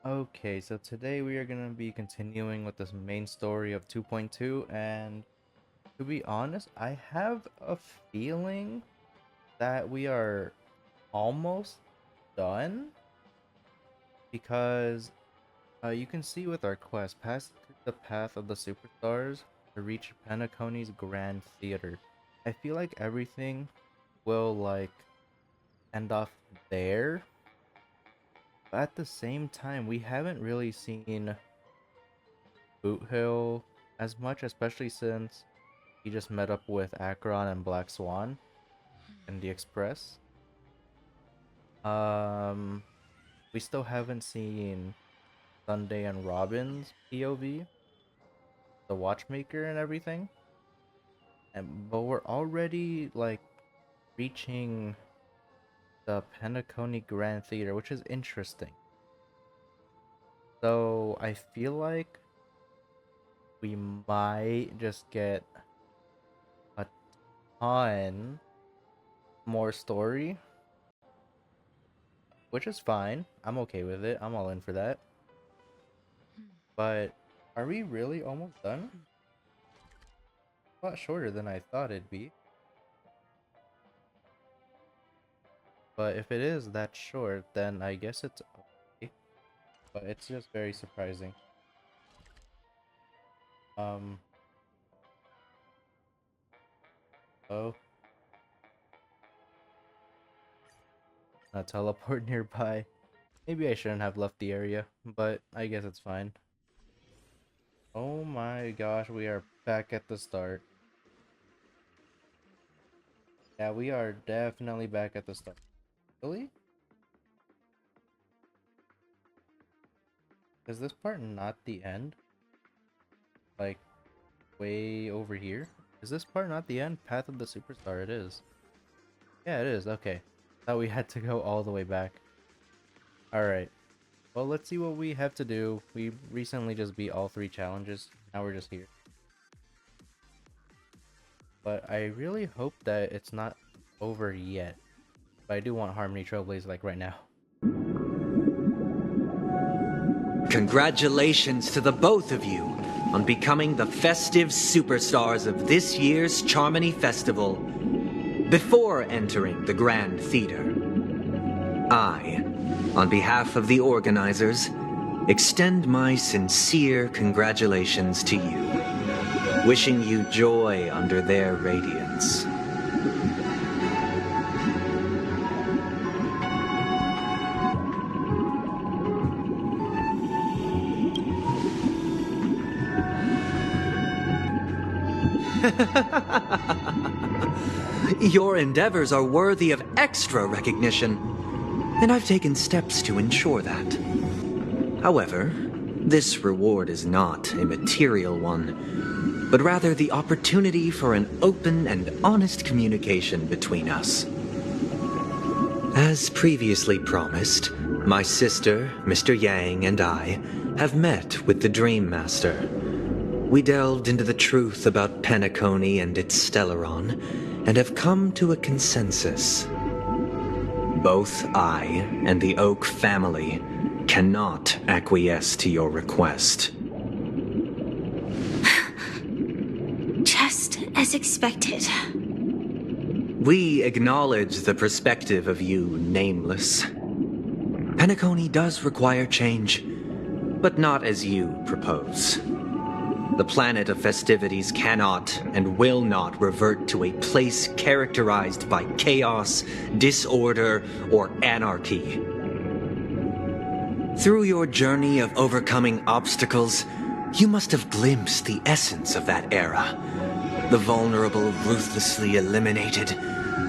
Okay, so today we are going to be continuing with this main story of 2.2, and to be honest, I have a feeling that we are almost done because you can see with our quest, pass through the path of the superstars to reach Penacony's Grand Theater. I feel like everything will end off there, but at the same time, we haven't really seen Boot Hill as much, especially since he just met up with Akron and Black Swan in the Express. Um, we still haven't seen Sunday and Robin's POV, the watchmaker and everything. But we're already reaching the Penacony Grand Theater, which is interesting. So I feel like we might just get a ton more story, which is fine. I'm okay with it. I'm all in for that. But are we really almost done? A lot shorter than I thought it'd be. But if it is that short, then I guess it's okay. But it's just very surprising. Oh. A teleport nearby. Maybe I shouldn't have left the area, but I guess it's fine. Oh my gosh, we are back at the start. Yeah, we are definitely back at the start. Really? Is this part not the end? Like, way over here? Is this part not the end? Path of the Superstar, it is. Yeah, it is, okay. Thought we had to go all the way back. Alright. Well, let's see what we have to do. We recently just beat all 3 challenges. Now we're just here. But I really hope that it's not over yet. But I do want Harmony Trailblaze like right now. Congratulations to the both of you on becoming the festive superstars of this year's Charmony Festival. Before entering the Grand Theater, I, on behalf of the organizers, extend my sincere congratulations to you, wishing you joy under their radiance. Your endeavors are worthy of extra recognition, and I've taken steps to ensure that. However, this reward is not a material one, but rather the opportunity for an open and honest communication between us. As previously promised, my sister, Mr. Yang, and I have met with the Dream Master. We delved into the truth about Penacony and its Stellaron, and have come to a consensus. Both I and the Oak family cannot acquiesce to your request. Just as expected. We acknowledge the perspective of you, Nameless. Penacony does require change, but not as you propose. The planet of festivities cannot and will not revert to a place characterized by chaos, disorder, or anarchy. Through your journey of overcoming obstacles, you must have glimpsed the essence of that era. The vulnerable ruthlessly eliminated,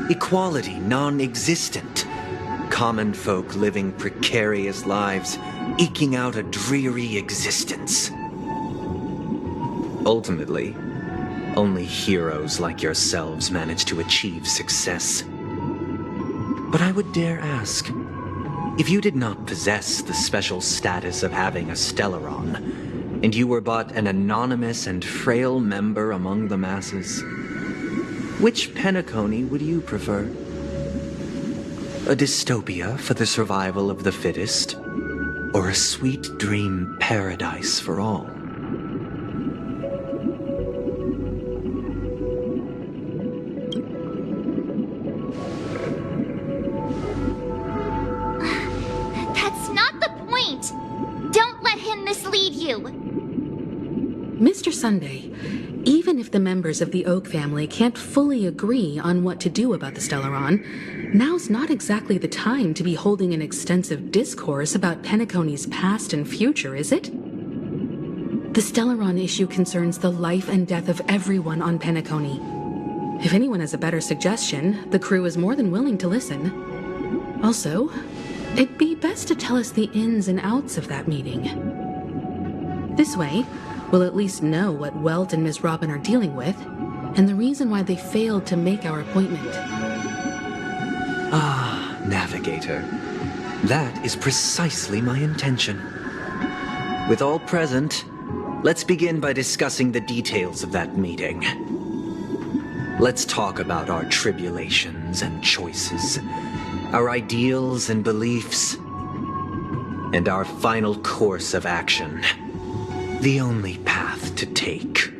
equality non-existent, common folk living precarious lives, eking out a dreary existence. Ultimately, only heroes like yourselves manage to achieve success. But I would dare ask, if you did not possess the special status of having a Stellaron, and you were but an anonymous and frail member among the masses, which Penacony would you prefer? A dystopia for the survival of the fittest? or a sweet dream paradise for all? That's not the point! Don't let him mislead you! Mr. Sunday, even if the members of the Oak family can't fully agree on what to do about the Stellaron, now's not exactly the time to be holding an extensive discourse about Penacony's past and future, is it? The Stellaron issue concerns the life and death of everyone on Penacony. If anyone has a better suggestion, the crew is more than willing to listen. Also, it'd be best to tell us the ins and outs of that meeting. This way, we'll at least know what Welt and Ms. Robin are dealing with, and the reason why they failed to make our appointment. Ah, Navigator. That is precisely my intention. With all present, let's begin by discussing the details of that meeting. Let's talk about our tribulations and choices, our ideals and beliefs, and our final course of action. The only path to take.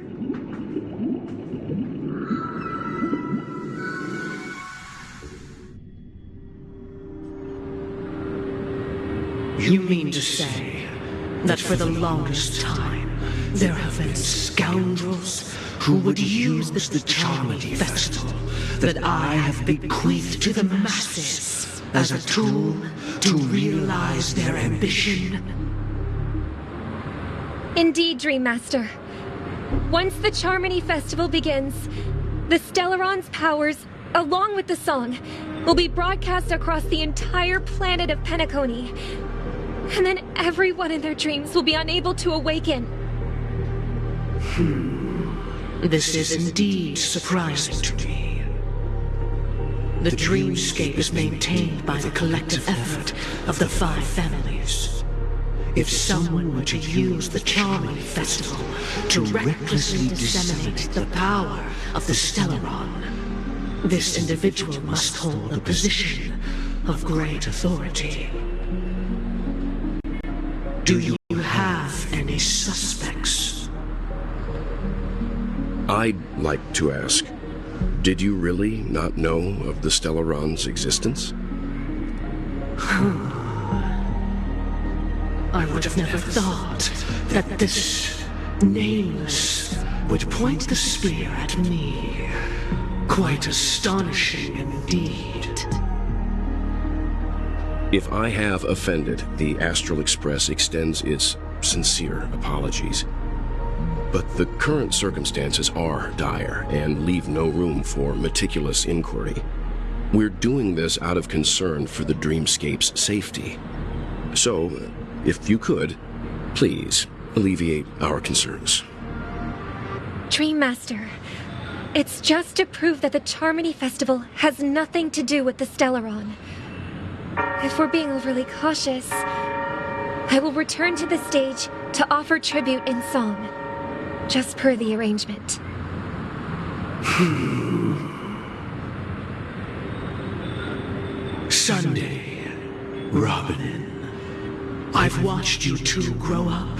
You mean to say that for the longest time, there have been scoundrels who would use the Charmony Festival that I have bequeathed to the masses as a tool to realize their ambition? Indeed, Dream Master. Once the Charmony Festival begins, the Stellaron's powers, along with the song, will be broadcast across the entire planet of Penacony. And then everyone in their dreams will be unable to awaken. This is indeed surprising to me. The dreamscape is maintained by the collective effort of the 5 families. If someone were to use the Charmony Festival to recklessly disseminate the power of the Stellaron, this individual must hold a position of great authority. Do you have any suspects? I'd like to ask, did you really not know of the Stellaron's existence? I would have never thought that this nameless would point the spear at me. Quite astonishing indeed. If I have offended, the Astral Express extends its sincere apologies. But the current circumstances are dire and leave no room for meticulous inquiry. We're doing this out of concern for the Dreamscape's safety. So, if you could, please alleviate our concerns. Dream Master, it's just to prove that the Charmony Festival has nothing to do with the Stellaron. If we're being overly cautious, I will return to the stage to offer tribute in song, just per the arrangement. Sunday, Robin, I've watched you two grow up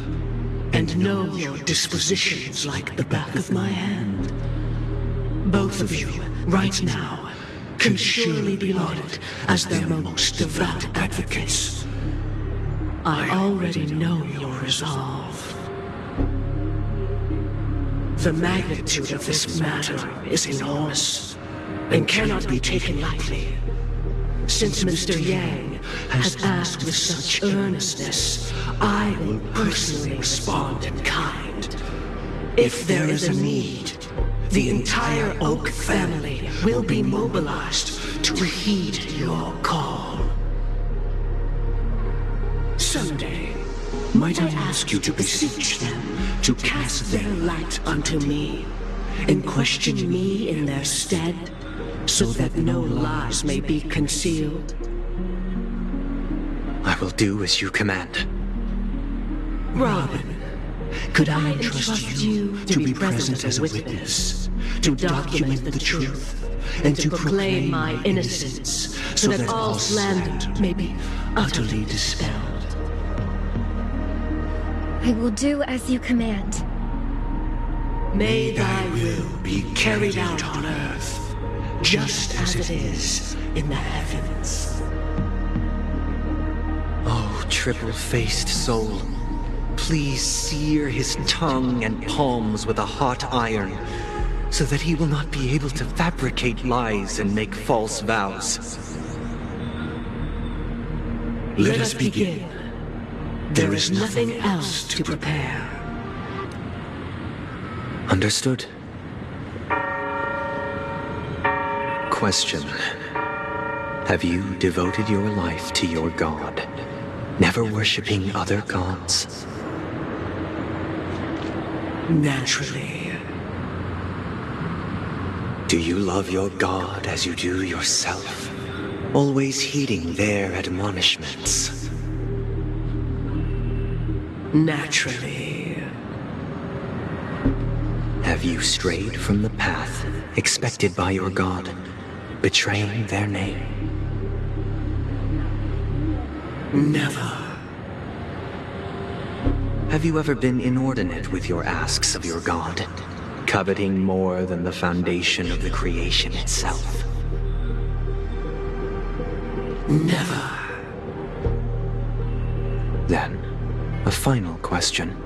and know your dispositions like the back of my hand. Both of you, right now, can surely be lauded as their most devout advocates. I already know your resolve. The magnitude of this matter is enormous and cannot be taken lightly. Since Mr. Yang has asked with such earnestness, I will personally respond in kind. If there is a need, the entire Oak family will be mobilized to heed your call. Someday, might I ask you to beseech them to cast their light unto me, and question me in their stead, so that no lies may be concealed? I will do as you command. Robin, could I entrust you to be present as a witness, to document the truth, and to proclaim my innocence, so that all slander may be utterly dispelled? I will do as you command. May thy will be carried out on earth, just as it is in the heavens. Oh, triple-faced soul, please sear his tongue and palms with a hot iron, so that he will not be able to fabricate lies and make false vows. Let us begin. There is nothing else to prepare. Understood. Question. Have you devoted your life to your god, never worshipping other gods? Naturally. Do you love your god as you do yourself, always heeding their admonishments? Naturally. Have you strayed from the path expected by your god, betraying their name? Never. Have you ever been inordinate with your asks of your god, coveting more than the foundation of the creation itself? Never. Then, a final question.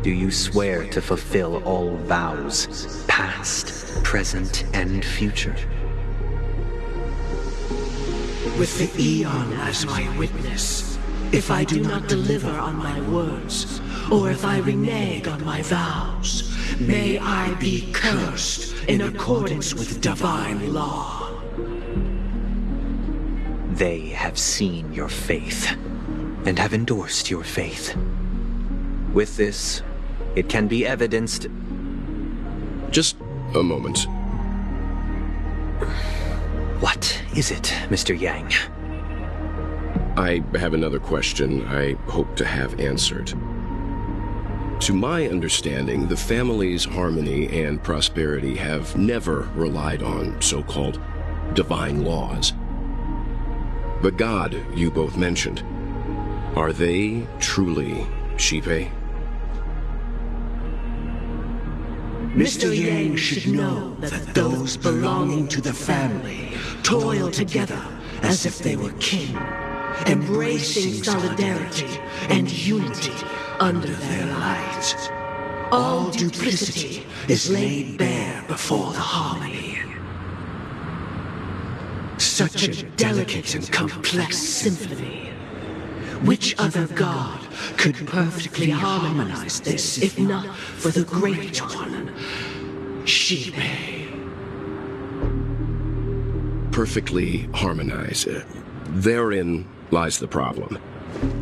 Do you swear to fulfill all vows, past, present, and future? With the Eon as my witness, if I do not deliver on my words, or if I renege on my vows, may I be cursed in accordance with divine law. They have seen your faith, and have endorsed your faith. With this, it can be evidenced... Just a moment. What is it, Mr. Yang? I have another question I hope to have answered. To my understanding, the family's harmony and prosperity have never relied on so-called divine laws. The god you both mentioned, are they truly Shipe? Mr. Yang should know that those belonging to the family toil together as if they were kin, embracing solidarity and unity under their light. All duplicity is laid bare before the harmony. Such a delicate and complex symphony. Which other god could perfectly harmonize this, if not for the Great One, Shipe? Perfectly harmonize. Therein lies the problem.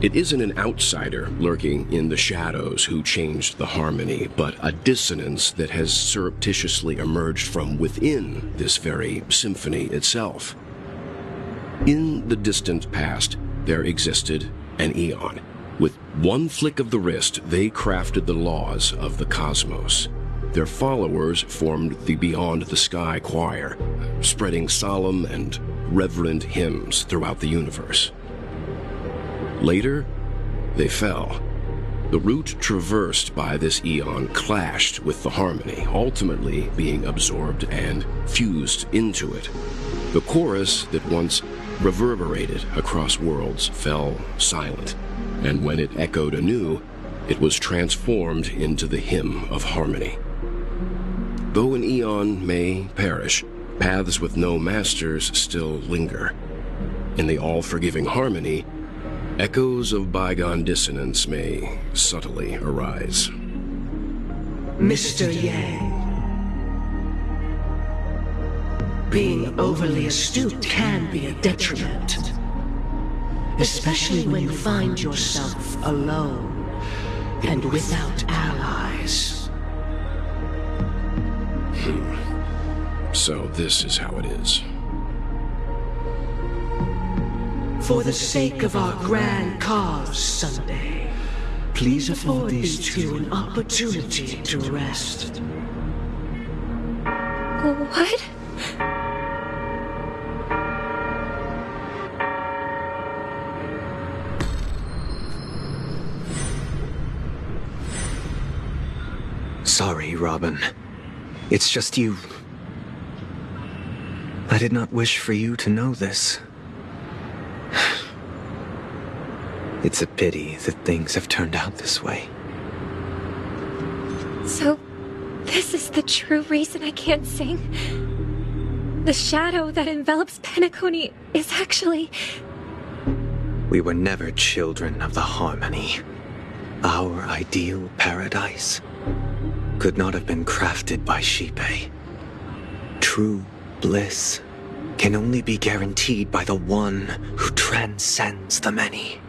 It isn't an outsider lurking in the shadows who changed the harmony, but a dissonance that has surreptitiously emerged from within this very symphony itself. In the distant past, there existed an Eon. With one flick of the wrist, they crafted the laws of the cosmos. Their followers formed the Beyond the Sky Choir, spreading solemn and reverent hymns throughout the universe. Later, they fell. The route traversed by this Eon clashed with the harmony, ultimately being absorbed and fused into it. The chorus that once reverberated across worlds fell silent, and when it echoed anew, it was transformed into the hymn of harmony. Though an Eon may perish, paths with no masters still linger. In the all-forgiving harmony, echoes of bygone dissonance may subtly arise. Mr. Yang, being overly astute can be a detriment, especially when you find yourself alone and without allies. So this is how it is. For the sake of our grand cause, Sunday, please afford these two an opportunity to rest. What? sorry, Robin. It's just you. I did not wish for you to know this. It's a pity that things have turned out this way. So, this is the true reason I can't sing? The shadow that envelops Penacony is actually... We were never children of the harmony. Our ideal paradise could not have been crafted by Shipe. True bliss can only be guaranteed by the one who transcends the many.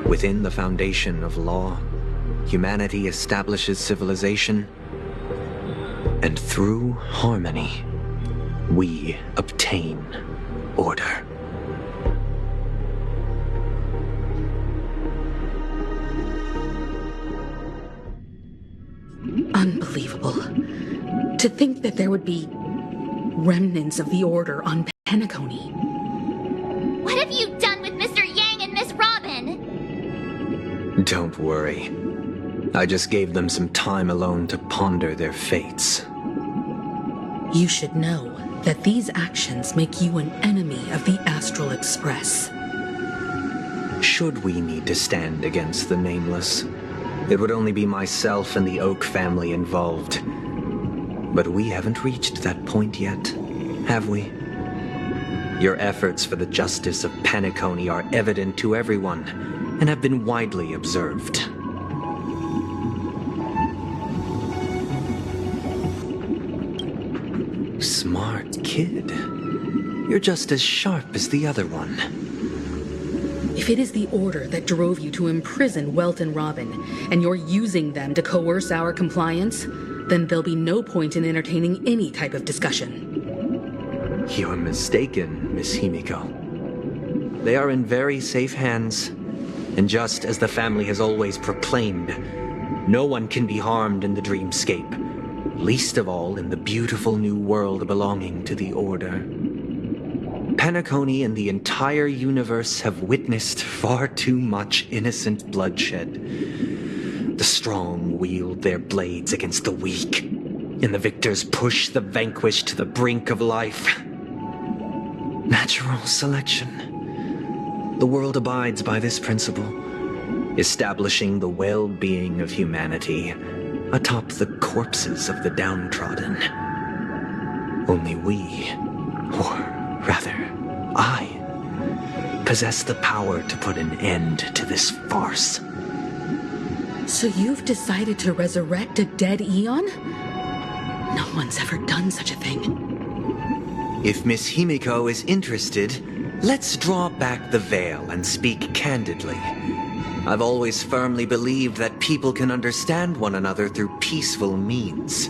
Within the foundation of law, humanity establishes civilization, and through harmony, we obtain order. Unbelievable. To think that there would be remnants of the Order on Penacony. What have you done with Mr. Yang and Miss Robin? Don't worry. I just gave them some time alone to ponder their fates. You should know that these actions make you an enemy of the Astral Express. Should we need to stand against the Nameless, it would only be myself and the Oak family involved. But we haven't reached that point yet, have we? Your efforts for the justice of Penacony are evident to everyone, and have been widely observed. Smart kid. You're just as sharp as the other one. If it is the Order that drove you to imprison Welt and Robin, and you're using them to coerce our compliance, then there'll be no point in entertaining any type of discussion. You're mistaken, Miss Himiko. They are in very safe hands, and just as the family has always proclaimed, no one can be harmed in the dreamscape, least of all in the beautiful new world belonging to the Order. Penacony and the entire universe have witnessed far too much innocent bloodshed. The strong wield their blades against the weak, and the victors push the vanquished to the brink of life. Natural selection. The world abides by this principle, establishing the well-being of humanity atop the corpses of the downtrodden. Only we, or rather, I, possess the power to put an end to this farce. So you've decided to resurrect a dead Eon? No one's ever done such a thing. If Miss Himiko is interested, let's draw back the veil and speak candidly. I've always firmly believed that people can understand one another through peaceful means.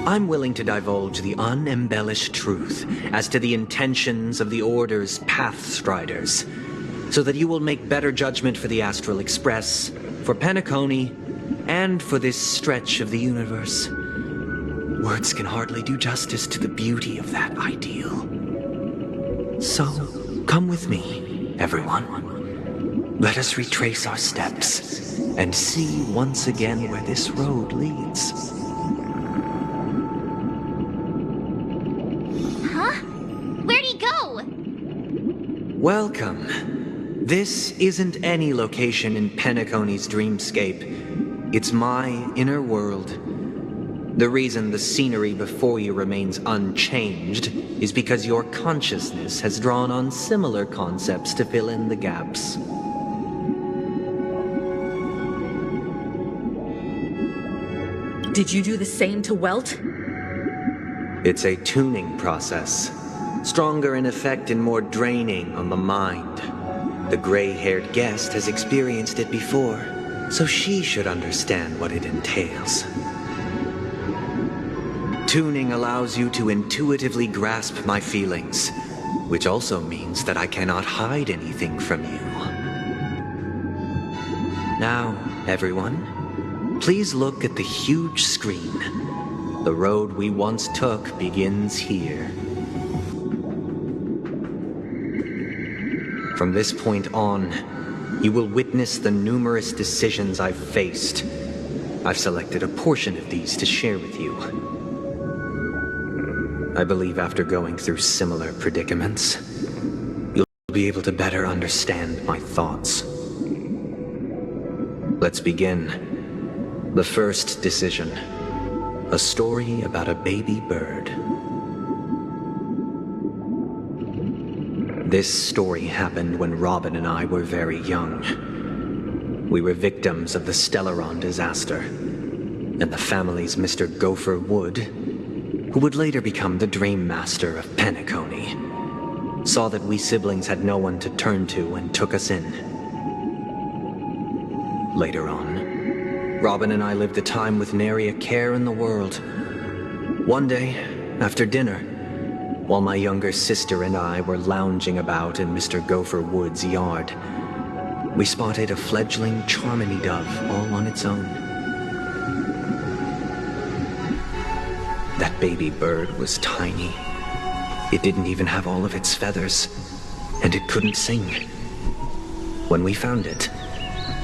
I'm willing to divulge the unembellished truth as to the intentions of the Order's Pathstriders, so that you will make better judgment for the Astral Express, for Penacony, and for this stretch of the universe. Words can hardly do justice to the beauty of that ideal. So, come with me, everyone. Let us retrace our steps and see once again where this road leads. Where'd he go? Welcome. This isn't any location in Penacony's dreamscape. It's my inner world. The reason the scenery before you remains unchanged is because your consciousness has drawn on similar concepts to fill in the gaps. Did you do the same to Welt? It's a tuning process. Stronger in effect and more draining on the mind. The gray-haired guest has experienced it before, so she should understand what it entails. Tuning allows you to intuitively grasp my feelings, which also means that I cannot hide anything from you. Now, everyone, please look at the huge screen. The road we once took begins here. From this point on, you will witness the numerous decisions I've faced. I've selected a portion of these to share with you. I believe after going through similar predicaments, you'll be able to better understand my thoughts. Let's begin. The first decision. A story about a baby bird. This story happened when Robin and I were very young. We were victims of the Stellaron disaster, and the family's Mr. Gopher Wood, who would later become the Dream Master of Penacony, saw that we siblings had no one to turn to and took us in. Later on, Robin and I lived a time with nary a care in the world. One day, after dinner, while my younger sister and I were lounging about in Mr. Gopher Wood's yard, we spotted a fledgling Charmony dove all on its own. That baby bird was tiny. It didn't even have all of its feathers, and it couldn't sing. When we found it,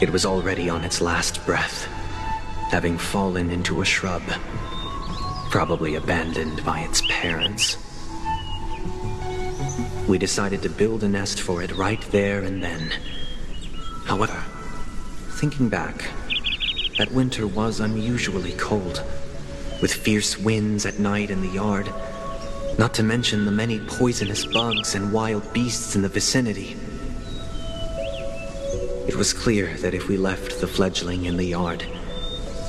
it was already on its last breath, having fallen into a shrub, probably abandoned by its parents. We decided to build a nest for it right there and then. However, thinking back, that winter was unusually cold, with fierce winds at night in the yard, not to mention the many poisonous bugs and wild beasts in the vicinity. It was clear that if we left the fledgling in the yard,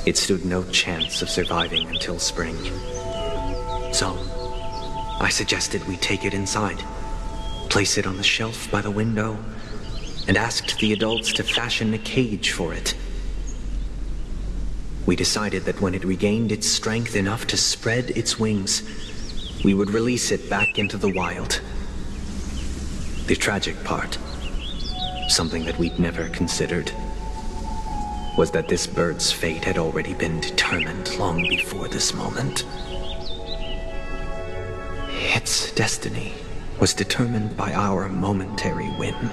it stood no chance of surviving until spring. So, I suggested we take it inside, place it on the shelf by the window, and asked the adults to fashion a cage for it. We decided that when it regained its strength enough to spread its wings, we would release it back into the wild. The tragic part, something that we'd never considered, was that this bird's fate had already been determined long before this moment. Its destiny was determined by our momentary whim.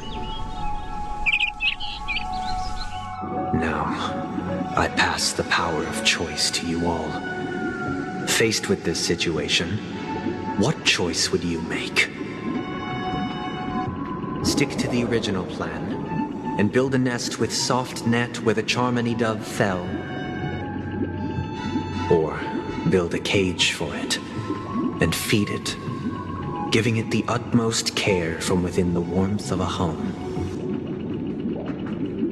Now, I pass the power of choice to you all. Faced with this situation, what choice would you make? Stick to the original plan and build a nest with soft net where the Charmony dove fell. Or build a cage for it and feed it, giving it the utmost care from within the warmth of a home.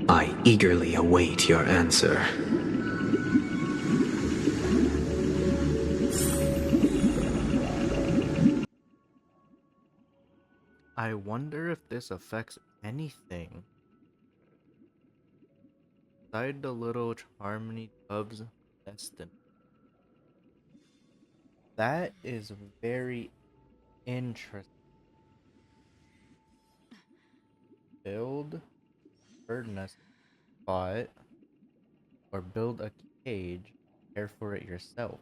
I eagerly await your answer. I wonder if this affects anything. Besides the little Charmony dove's destiny. That is very interesting. Build bird nest spot or build a cage, care for it yourself.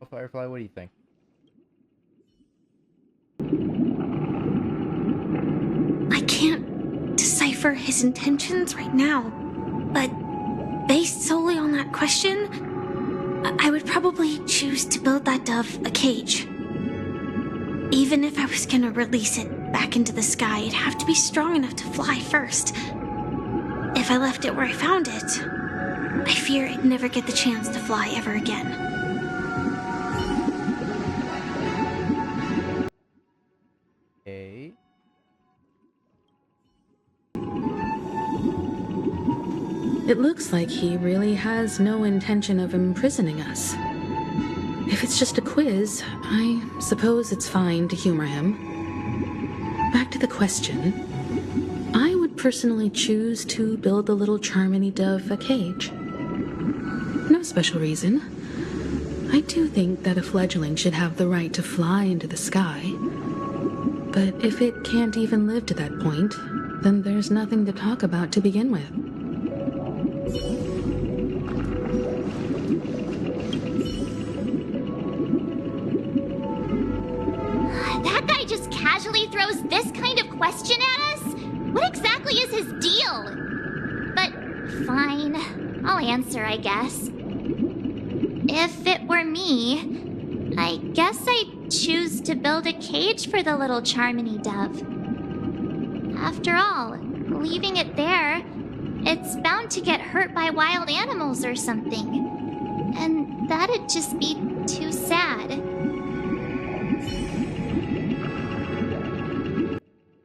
Oh, Firefly, what do you think? I can't decipher his intentions right now, but based solely on that question, I would probably choose to build that dove a cage. Even if I was gonna release it back into the sky, it'd have to be strong enough to fly first. If I left it where I found it, I fear it'd never get the chance to fly ever again. Okay. It looks like he really has no intention of imprisoning us. If it's just a quiz, I suppose it's fine to humor him. Back to the question. I would personally choose to build the little Charmony dove a cage. No special reason. I do think that a fledgling should have the right to fly into the sky. But if it can't even live to that point, then there's nothing to talk about to begin with. That guy just casually throws this kind of question at us? What exactly is his deal? But fine. final answer, I guess. If it were me, I guess I'd choose to build a cage for the little Charmony dove. After all, leaving it there, it's bound to get hurt by wild animals or something. And that'd just be too sad.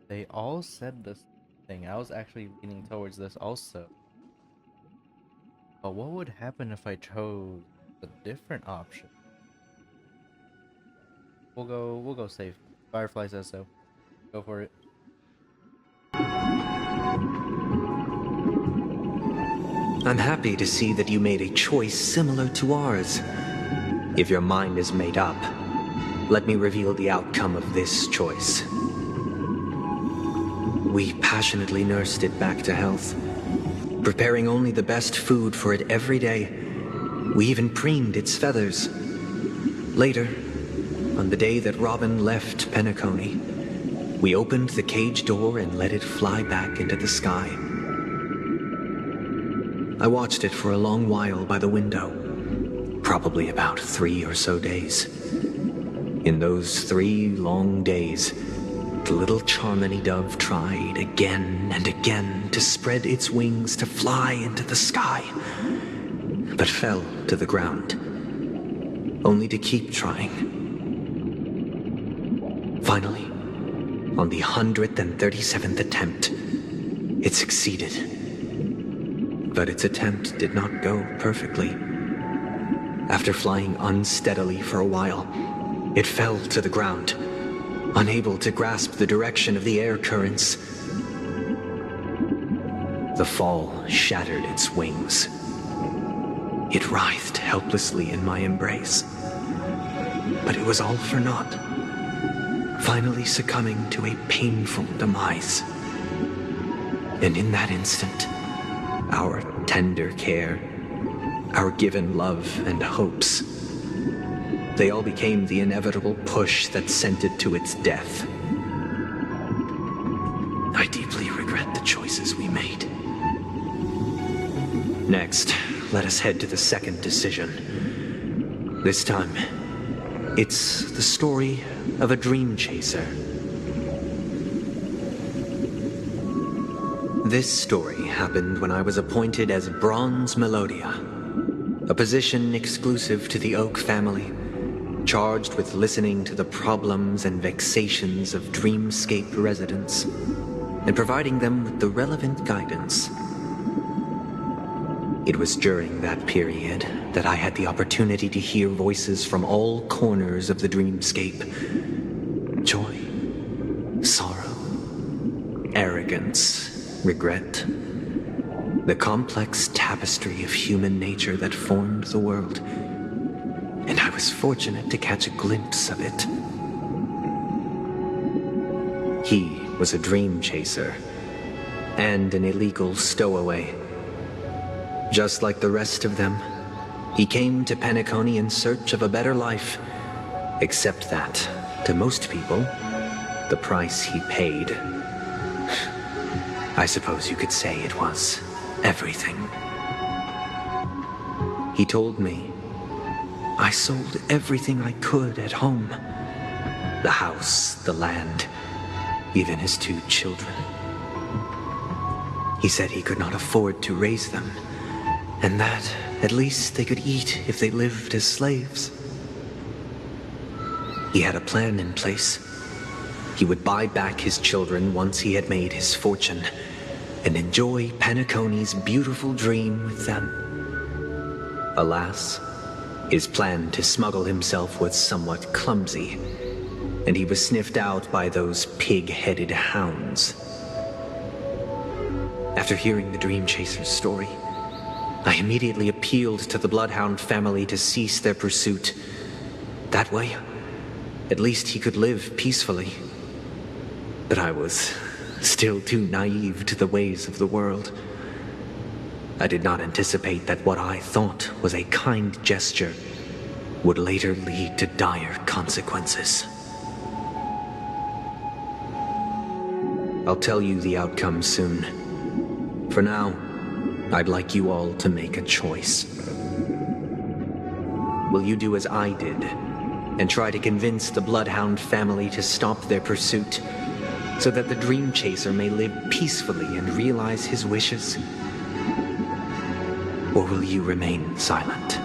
They all said this thing. I was actually leaning towards this also. But what would happen if I chose a different option? We'll go safe. Firefly says so. Go for it. I'm happy to see that you made a choice similar to ours. If your mind is made up, let me reveal the outcome of this choice. We passionately nursed it back to health, preparing only the best food for it every day. We even preened its feathers. Later, on the day that Robin left Penacony, we opened the cage door and let it fly back into the sky. I watched it for a long while by the window, probably about 3 or so days. In those 3 long days, the little Charmony dove tried again and again to spread its wings to fly into the sky, but fell to the ground, only to keep trying. Finally, on the 137th attempt, it succeeded. But its attempt did not go perfectly. After flying unsteadily for a while, it fell to the ground, unable to grasp the direction of the air currents. The fall shattered its wings. It writhed helplessly in my embrace. But it was all for naught, finally succumbing to a painful demise. And in that instant, our tender care, our given love and hopes, they all became the inevitable push that sent it to its death. I deeply regret the choices we made. Next, let us head to the second decision. This time, it's the story of a dream chaser. This story happened when I was appointed as Bronze Melodia, a position exclusive to the Oak family, charged with listening to the problems and vexations of dreamscape residents and providing them with the relevant guidance. It was during that period that I had the opportunity to hear voices from all corners of the dreamscape. Joy, sorrow, arrogance, regret, the complex tapestry of human nature that formed the world, and I was fortunate to catch a glimpse of it. He was a dream chaser and an illegal stowaway. Just like the rest of them, he came to Penacony in search of a better life, except that, to most people, the price he paid, I suppose you could say it was everything. He told me, I sold everything I could at home. The house, the land, even his 2 children. He said he could not afford to raise them, and that at least they could eat if they lived as slaves. He had a plan in place. He would buy back his children once he had made his fortune, and enjoy Penacony's beautiful dream with them. Alas, his plan to smuggle himself was somewhat clumsy, and he was sniffed out by those pig-headed hounds. After hearing the Dream Chaser's story, I immediately appealed to the Bloodhound family to cease their pursuit. That way, at least he could live peacefully. But I was still too naive to the ways of the world. I did not anticipate that what I thought was a kind gesture would later lead to dire consequences. I'll tell you the outcome soon. For now, I'd like you all to make a choice. Will you do as I did and try to convince the Bloodhound family to stop their pursuit so that the Dream Chaser may live peacefully and realize his wishes? Or will you remain silent,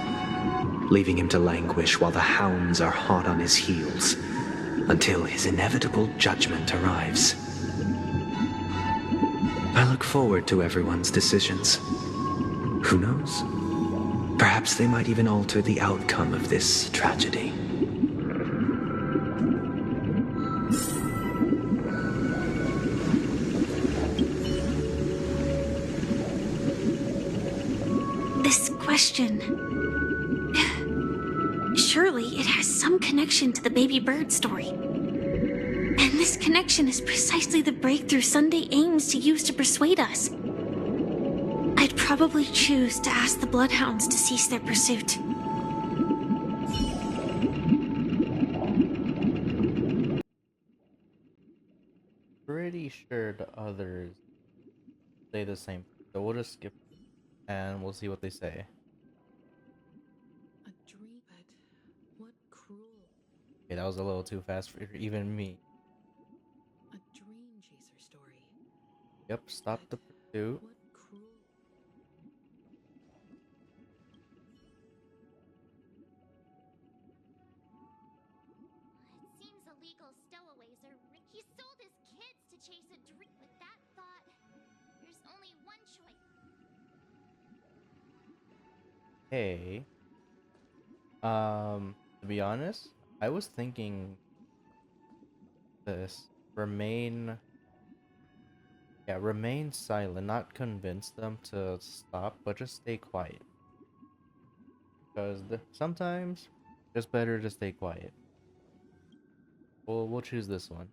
leaving him to languish while the hounds are hot on his heels until his inevitable judgment arrives? I look forward to everyone's decisions. Who knows? Perhaps they might even alter the outcome of this tragedy. This question... Surely it has some connection to the baby bird story. And this connection is precisely the breakthrough Sunday aims to use to persuade us. I'd probably choose to ask the Bloodhounds to cease their pursuit. Pretty sure the others say the same. So we'll just skip and we'll see what they say. A dream, but what cruel. Okay, that was a little too fast for even me. A dream chaser story. Yep, stop the pursuit. What cruel. It seems illegal stowaways are He sold his kids to chase a dream. With that thought, there's only one choice. Hey. To be honest, I was thinking this. Remain silent, not convince them to stop, but just stay quiet. Because sometimes, just better to stay quiet. We'll choose this one.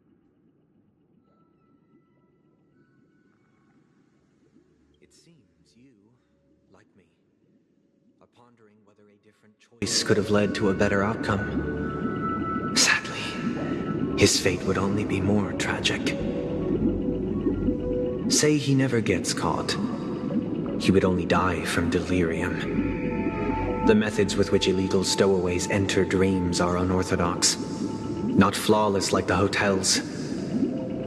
It seems you, like me, are pondering whether a different choice could have led to a better outcome. Sadly, his fate would only be more tragic. Say he never gets caught. He would only die from delirium. The methods with which illegal stowaways enter dreams are unorthodox. Not flawless like the hotels.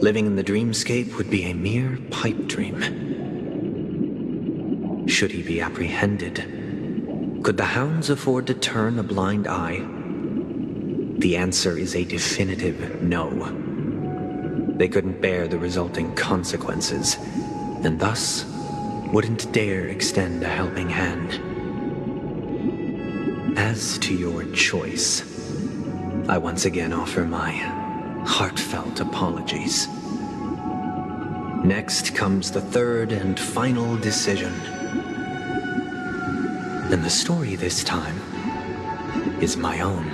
Living in the dreamscape would be a mere pipe dream. Should he be apprehended? Could the hounds afford to turn a blind eye? The answer is a definitive no. They couldn't bear the resulting consequences, and thus wouldn't dare extend a helping hand. As to your choice, I once again offer my heartfelt apologies. Next comes the third and final decision. And the story this time is my own.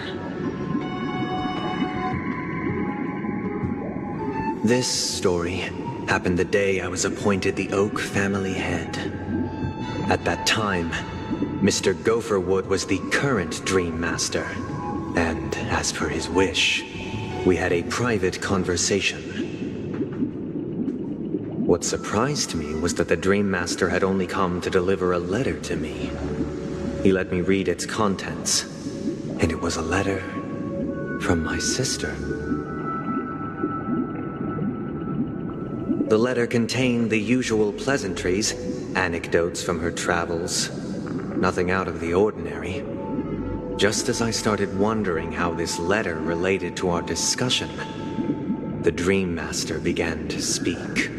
This story happened the day I was appointed the Oak family head. At that time, Mr. Gopherwood was the current Dream Master, and as per his wish, we had a private conversation. What surprised me was that the Dream Master had only come to deliver a letter to me. He let me read its contents, and it was a letter from my sister. The letter contained the usual pleasantries, anecdotes from her travels, nothing out of the ordinary. Just as I started wondering how this letter related to our discussion, the Dream Master began to speak.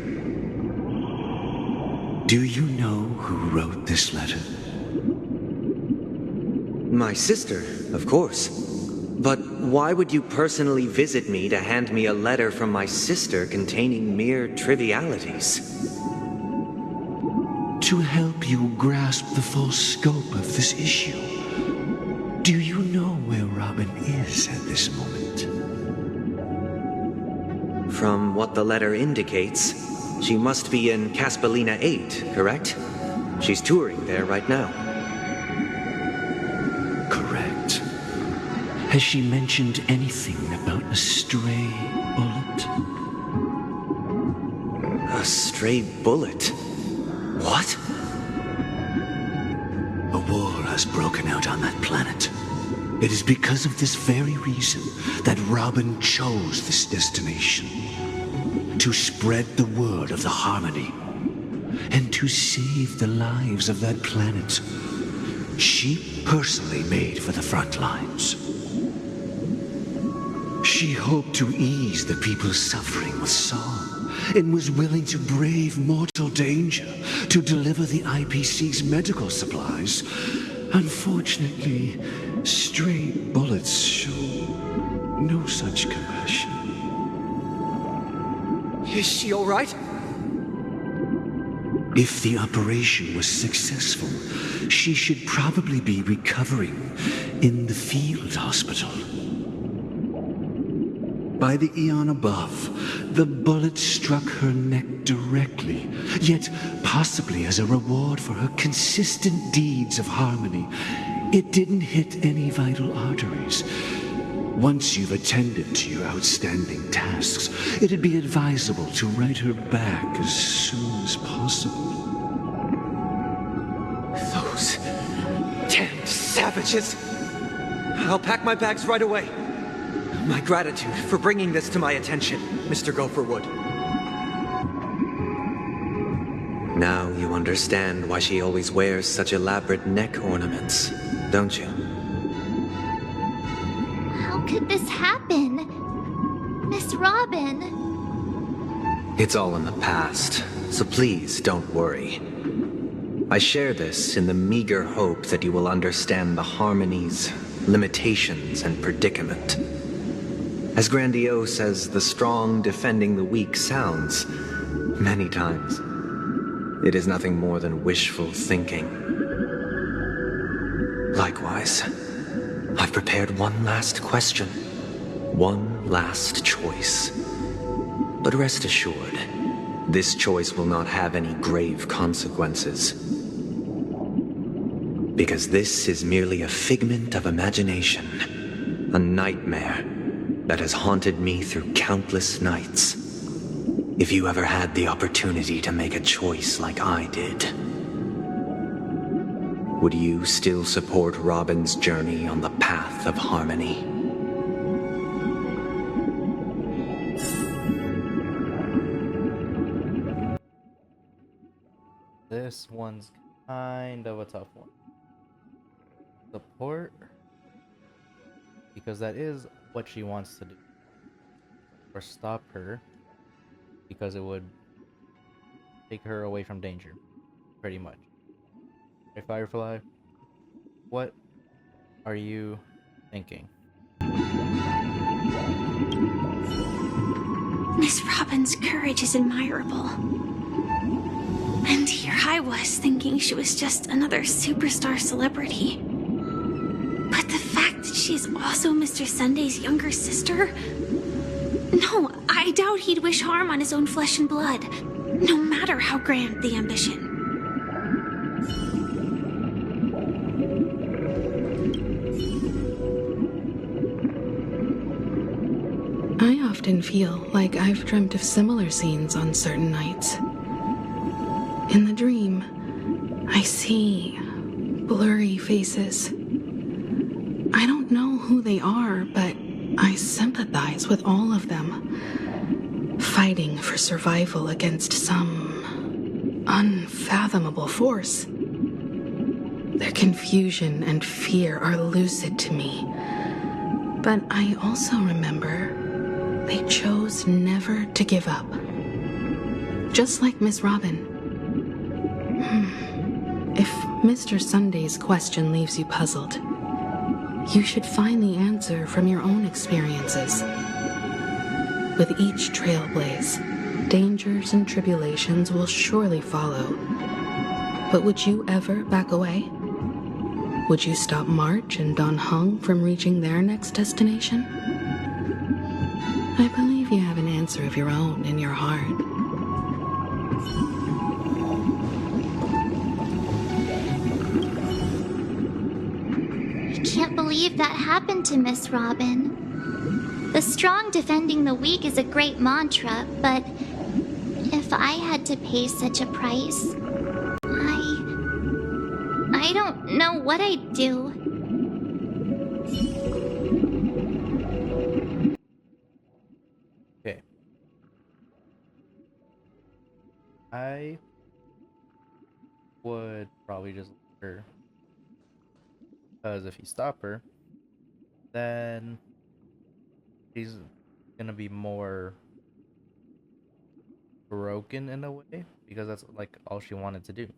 Do you know who wrote this letter? My sister, of course. But why would you personally visit me to hand me a letter from my sister containing mere trivialities? To help you grasp the full scope of this issue. Do you know where Robin is at this moment? From what the letter indicates, she must be in Caspelina 8, correct? She's touring there right now. Correct. Has she mentioned anything about a stray bullet? A stray bullet? What? has broken out on that planet. It is because of this very reason that Robin chose this destination. To spread the word of the Harmony. And to save the lives of that planet. She personally made for the front lines. She hoped to ease the people's suffering with song, and was willing to brave mortal danger to deliver the IPC's medical supplies. Unfortunately, stray bullets show no such compassion. Is she all right? If the operation was successful, she should probably be recovering in the field hospital. By the eon above, the bullet struck her neck directly, yet possibly as a reward for her consistent deeds of harmony, it didn't hit any vital arteries. Once you've attended to your outstanding tasks, it'd be advisable to write her back as soon as possible. Those damned savages! I'll pack my bags right away. My gratitude for bringing this to my attention, Mr. Gopherwood. Now you understand why she always wears such elaborate neck ornaments, don't you? How could this happen? Miss Robin? It's all in the past, so please don't worry. I share this in the meager hope that you will understand the Harmony's limitations and predicament. As grandiose as the strong defending the weak sounds, many times, it is nothing more than wishful thinking. Likewise, I've prepared one last question, one last choice. But rest assured, this choice will not have any grave consequences. Because this is merely a figment of imagination, a nightmare that has haunted me through countless nights. If you ever had the opportunity to make a choice like I did, would you still support Robin's journey on the path of harmony? This one's kind of a tough one. Support, because that is what she wants to do. Or stop her, because it would take her away from danger, pretty much. Hey, Firefly, what are you thinking? Miss Robin's courage is admirable. And here I was thinking she was just another superstar celebrity. But the fact that she's also Mr. Sunday's younger sister? No, I doubt he'd wish harm on his own flesh and blood, no matter how grand the ambition. I often feel like I've dreamt of similar scenes on certain nights. In the dream, I see blurry faces. I don't know who they are, but I sympathize with all of them, fighting for survival against some unfathomable force. Their confusion and fear are lucid to me, but I also remember they chose never to give up. Just like Miss Robin. If Mr. Sunday's question leaves you puzzled, you should find the answer from your own experiences. With each trailblaze, dangers and tribulations will surely follow. But would you ever back away? Would you stop March and Don Hung from reaching their next destination? I believe you have an answer of your own in your heart. I can't believe that happened to Miss Robin. The strong defending the weak is a great mantra, but if I had to pay such a price, I I don't know what I'd do. Okay. I would probably just let her. Because if you stop her, then she's gonna be more broken in a way. Because that's like all she wanted to do.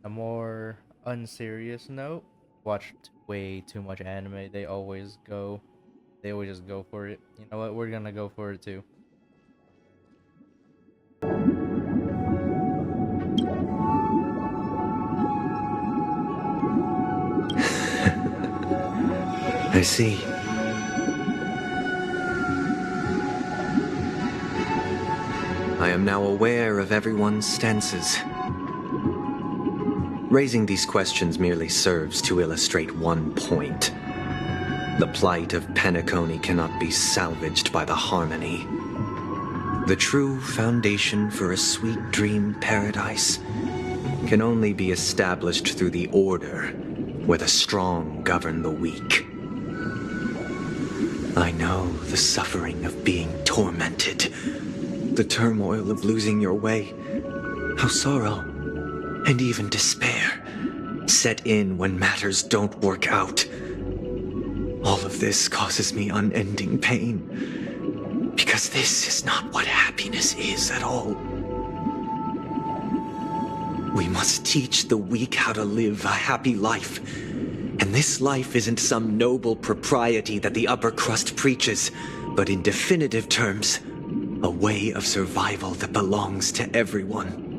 A more unserious note, watched way too much anime. They always just go for it. You know what? We're gonna go for it too. I see. I am now aware of everyone's stances. Raising these questions merely serves to illustrate one point. The plight of Penacony cannot be salvaged by the harmony. The true foundation for a sweet dream paradise can only be established through the order where the strong govern the weak. I know the suffering of being tormented, the turmoil of losing your way, how sorrow and even despair set in when matters don't work out. All of this causes me unending pain, because this is not what happiness is at all. We must teach the weak how to live a happy life. And this life isn't some noble propriety that the upper crust preaches, but in definitive terms, a way of survival that belongs to everyone.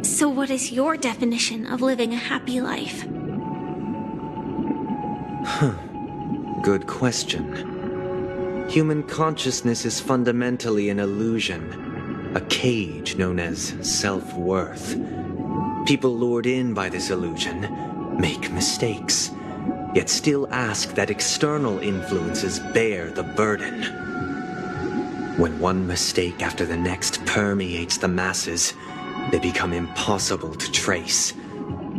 So what is your definition of living a happy life? Good question. Human consciousness is fundamentally an illusion, a cage known as self-worth. People lured in by this illusion make mistakes, yet still ask that external influences bear the burden. When one mistake after the next permeates the masses, they become impossible to trace.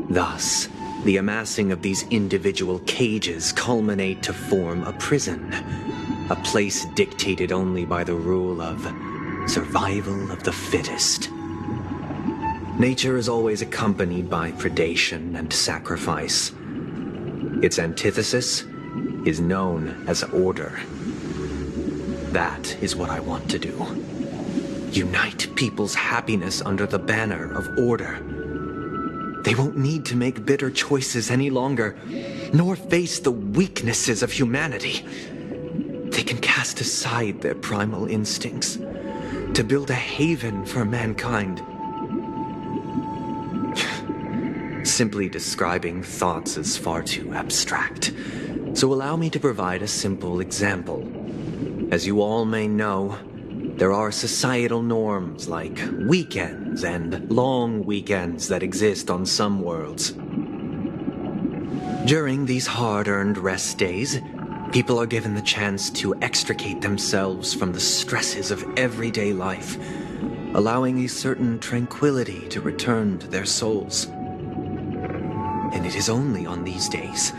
Thus, the amassing of these individual cages culminate to form a prison, a place dictated only by the rule of survival of the fittest. Nature is always accompanied by predation and sacrifice. Its antithesis is known as order. That is what I want to do. Unite people's happiness under the banner of order. They won't need to make bitter choices any longer, nor face the weaknesses of humanity. They can cast aside their primal instincts to build a haven for mankind. Simply describing thoughts is far too abstract, so allow me to provide a simple example. As you all may know, there are societal norms like weekends and long weekends that exist on some worlds. During these hard-earned rest days, people are given the chance to extricate themselves from the stresses of everyday life, allowing a certain tranquility to return to their souls. And it is only on these days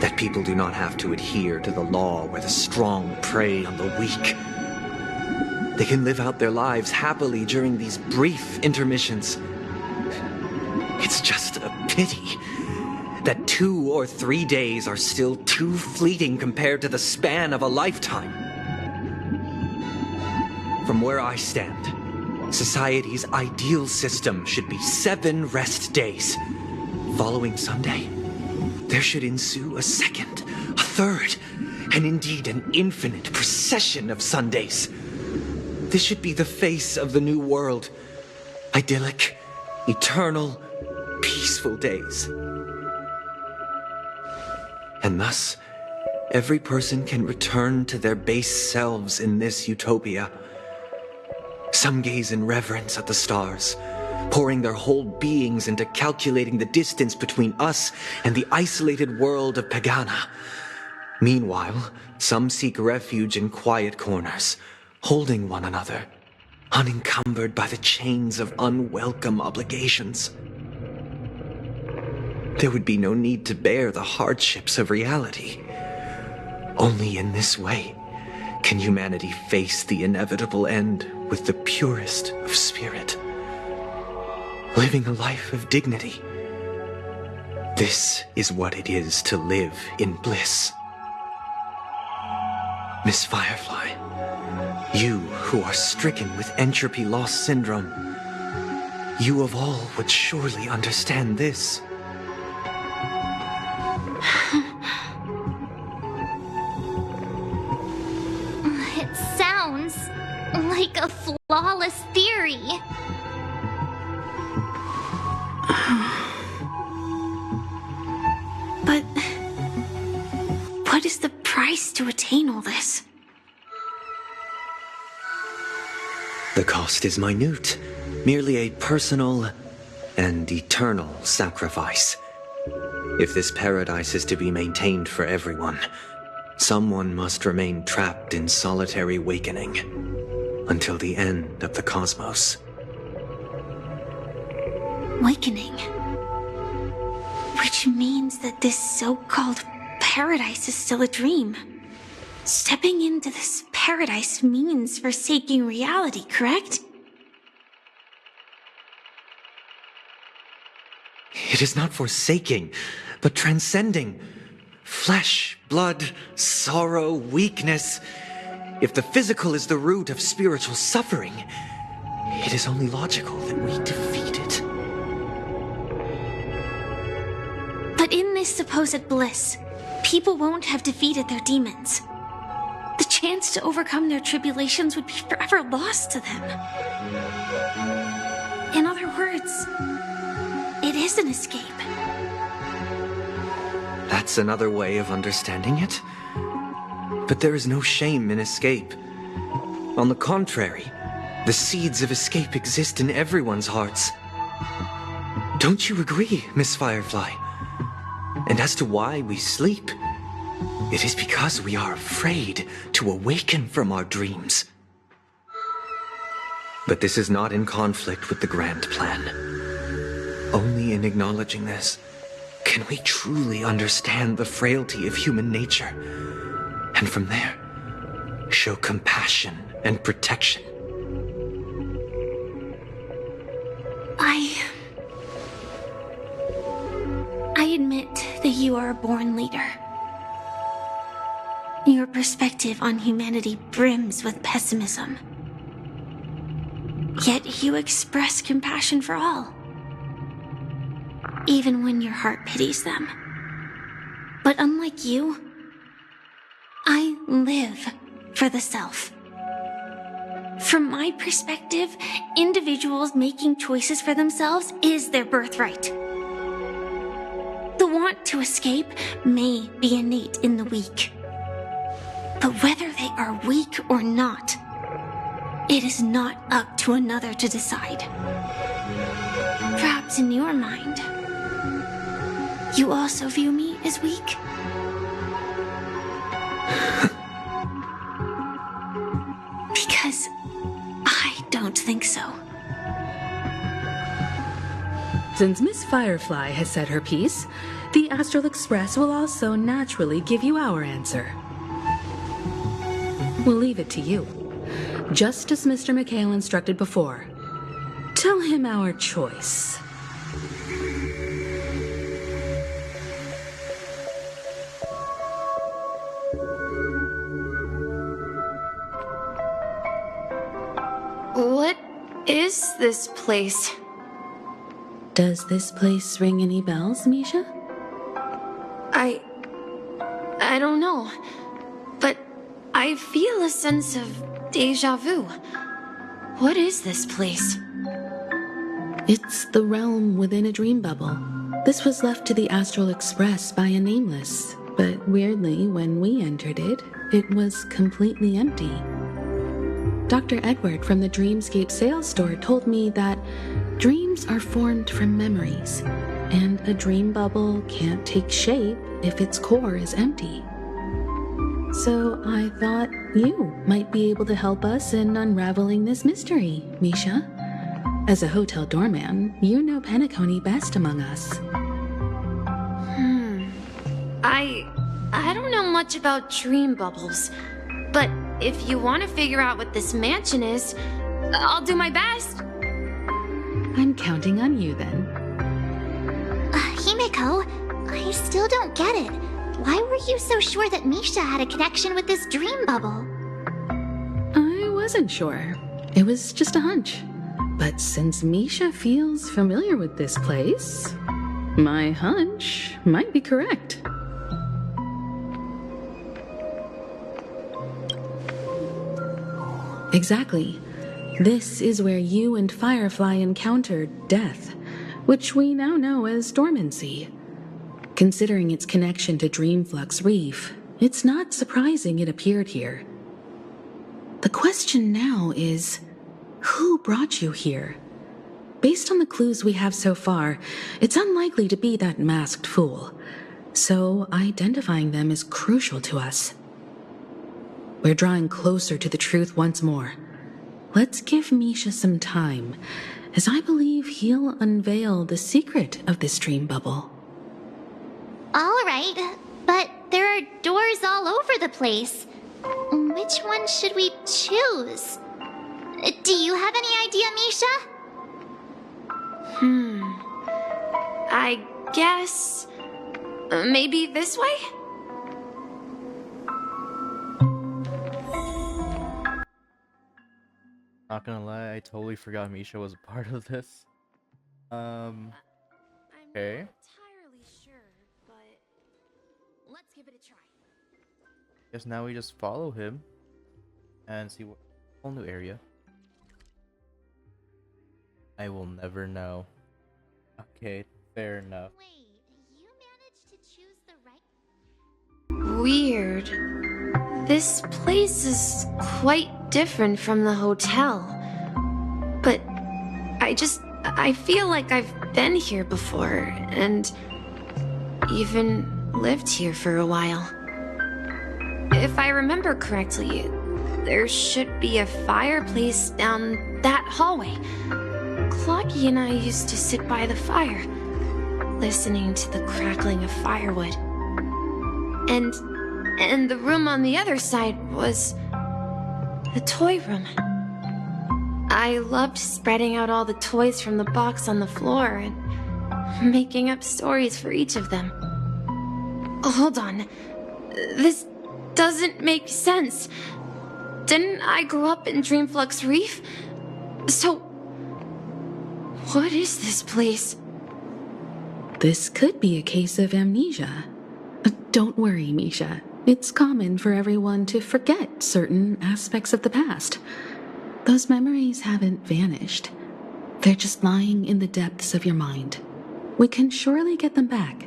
that people do not have to adhere to the law where the strong prey on the weak. They can live out their lives happily during these brief intermissions. It's just a pity that 2 or 3 days are still too fleeting compared to the span of a lifetime. From where I stand, society's ideal system should be 7 rest days. Following Sunday, there should ensue a second, a third, and indeed an infinite procession of Sundays. This should be the face of the new world. Idyllic, eternal, peaceful days. And thus, every person can return to their base selves in this utopia. Some gaze in reverence at the stars, pouring their whole beings into calculating the distance between us and the isolated world of Pagana. Meanwhile, some seek refuge in quiet corners, holding one another, unencumbered by the chains of unwelcome obligations. There would be no need to bear the hardships of reality. Only in this way can humanity face the inevitable end with the purest of spirit, living a life of dignity. This is what it is to live in bliss. Miss Firefly, you who are stricken with entropy loss syndrome, you of all would surely understand this. It sounds like a flawless theory. But what is the price to attain all this? The cost is minute, merely a personal and eternal sacrifice. If this paradise is to be maintained for everyone, someone must remain trapped in solitary awakening until the end of the cosmos. Awakening. Which means that this so-called paradise is still a dream. Stepping into this paradise means forsaking reality, correct? It is not forsaking, but transcending. Flesh, blood, sorrow, weakness. If the physical is the root of spiritual suffering, it is only logical that we defeat it. But in this supposed bliss, people won't have defeated their demons. The chance to overcome their tribulations would be forever lost to them. In other words, it is an escape. That's another way of understanding it. But there is no shame in escape. On the contrary, the seeds of escape exist in everyone's hearts. Don't you agree, Miss Firefly? And as to why we sleep, it is because we are afraid to awaken from our dreams. But this is not in conflict with the grand plan. Only in acknowledging this can we truly understand the frailty of human nature, and from there, show compassion and protection. I admit that you are a born leader. Your perspective on humanity brims with pessimism. Yet you express compassion for all, even when your heart pities them. But unlike you, I live for the self. From my perspective, individuals making choices for themselves is their birthright. The want to escape may be innate in the weak. But whether they are weak or not, it is not up to another to decide. Perhaps in your mind, you also view me as weak? Because I don't think so. Since Miss Firefly has said her piece, the Astral Express will also naturally give you our answer. We'll leave it to you. Just as Mr. McHale instructed before. Tell him our choice. What is this place? Does this place ring any bells, Misha? I don't know, but I feel a sense of deja vu. What is this place? It's the realm within a dream bubble. This was left to the Astral Express by a nameless, but weirdly, when we entered it, it was completely empty. Dr. Edward from the Dreamscape sales store told me that dreams are formed from memories, and a dream bubble can't take shape if its core is empty. So I thought you might be able to help us in unraveling this mystery, Misha. As a hotel doorman, you know Penacony best among us. I don't know much about dream bubbles, but if you want to figure out what this mansion is, I'll do my best. I'm counting on you then. Himeko, I still don't get it. Why were you so sure that Misha had a connection with this dream bubble? I wasn't sure. It was just a hunch. But since Misha feels familiar with this place, my hunch might be correct. Exactly. This is where you and Firefly encountered death, which we now know as dormancy. Considering its connection to Dreamflux Reef, it's not surprising it appeared here. The question now is, who brought you here? Based on the clues we have so far, it's unlikely to be that masked fool. So identifying them is crucial to us. We're drawing closer to the truth once more. Let's give Misha some time, as I believe he'll unveil the secret of this dream bubble. All right, but there are doors all over the place. Which one should we choose? Do you have any idea, Misha? I guess... maybe this way? Not gonna lie, I totally forgot Misha was a part of this. Okay. I'm not entirely sure, but let's give it a try. Guess now we just follow him and see what whole new area. I will never know. Okay, fair enough. Wait, you managed to choose the right... Weird. This place is quite different from the hotel. But I feel like I've been here before, and even lived here for a while. If I remember correctly, there should be a fireplace down that hallway. Clocky and I used to sit by the fire, listening to the crackling of firewood. And the room on the other side was the toy room. I loved spreading out all the toys from the box on the floor and making up stories for each of them. Hold on. This doesn't make sense. Didn't I grow up in Dreamflux Reef? So, what is this place? This could be a case of amnesia. Don't worry, Misha. It's common for everyone to forget certain aspects of the past. Those memories haven't vanished. They're just lying in the depths of your mind. We can surely get them back.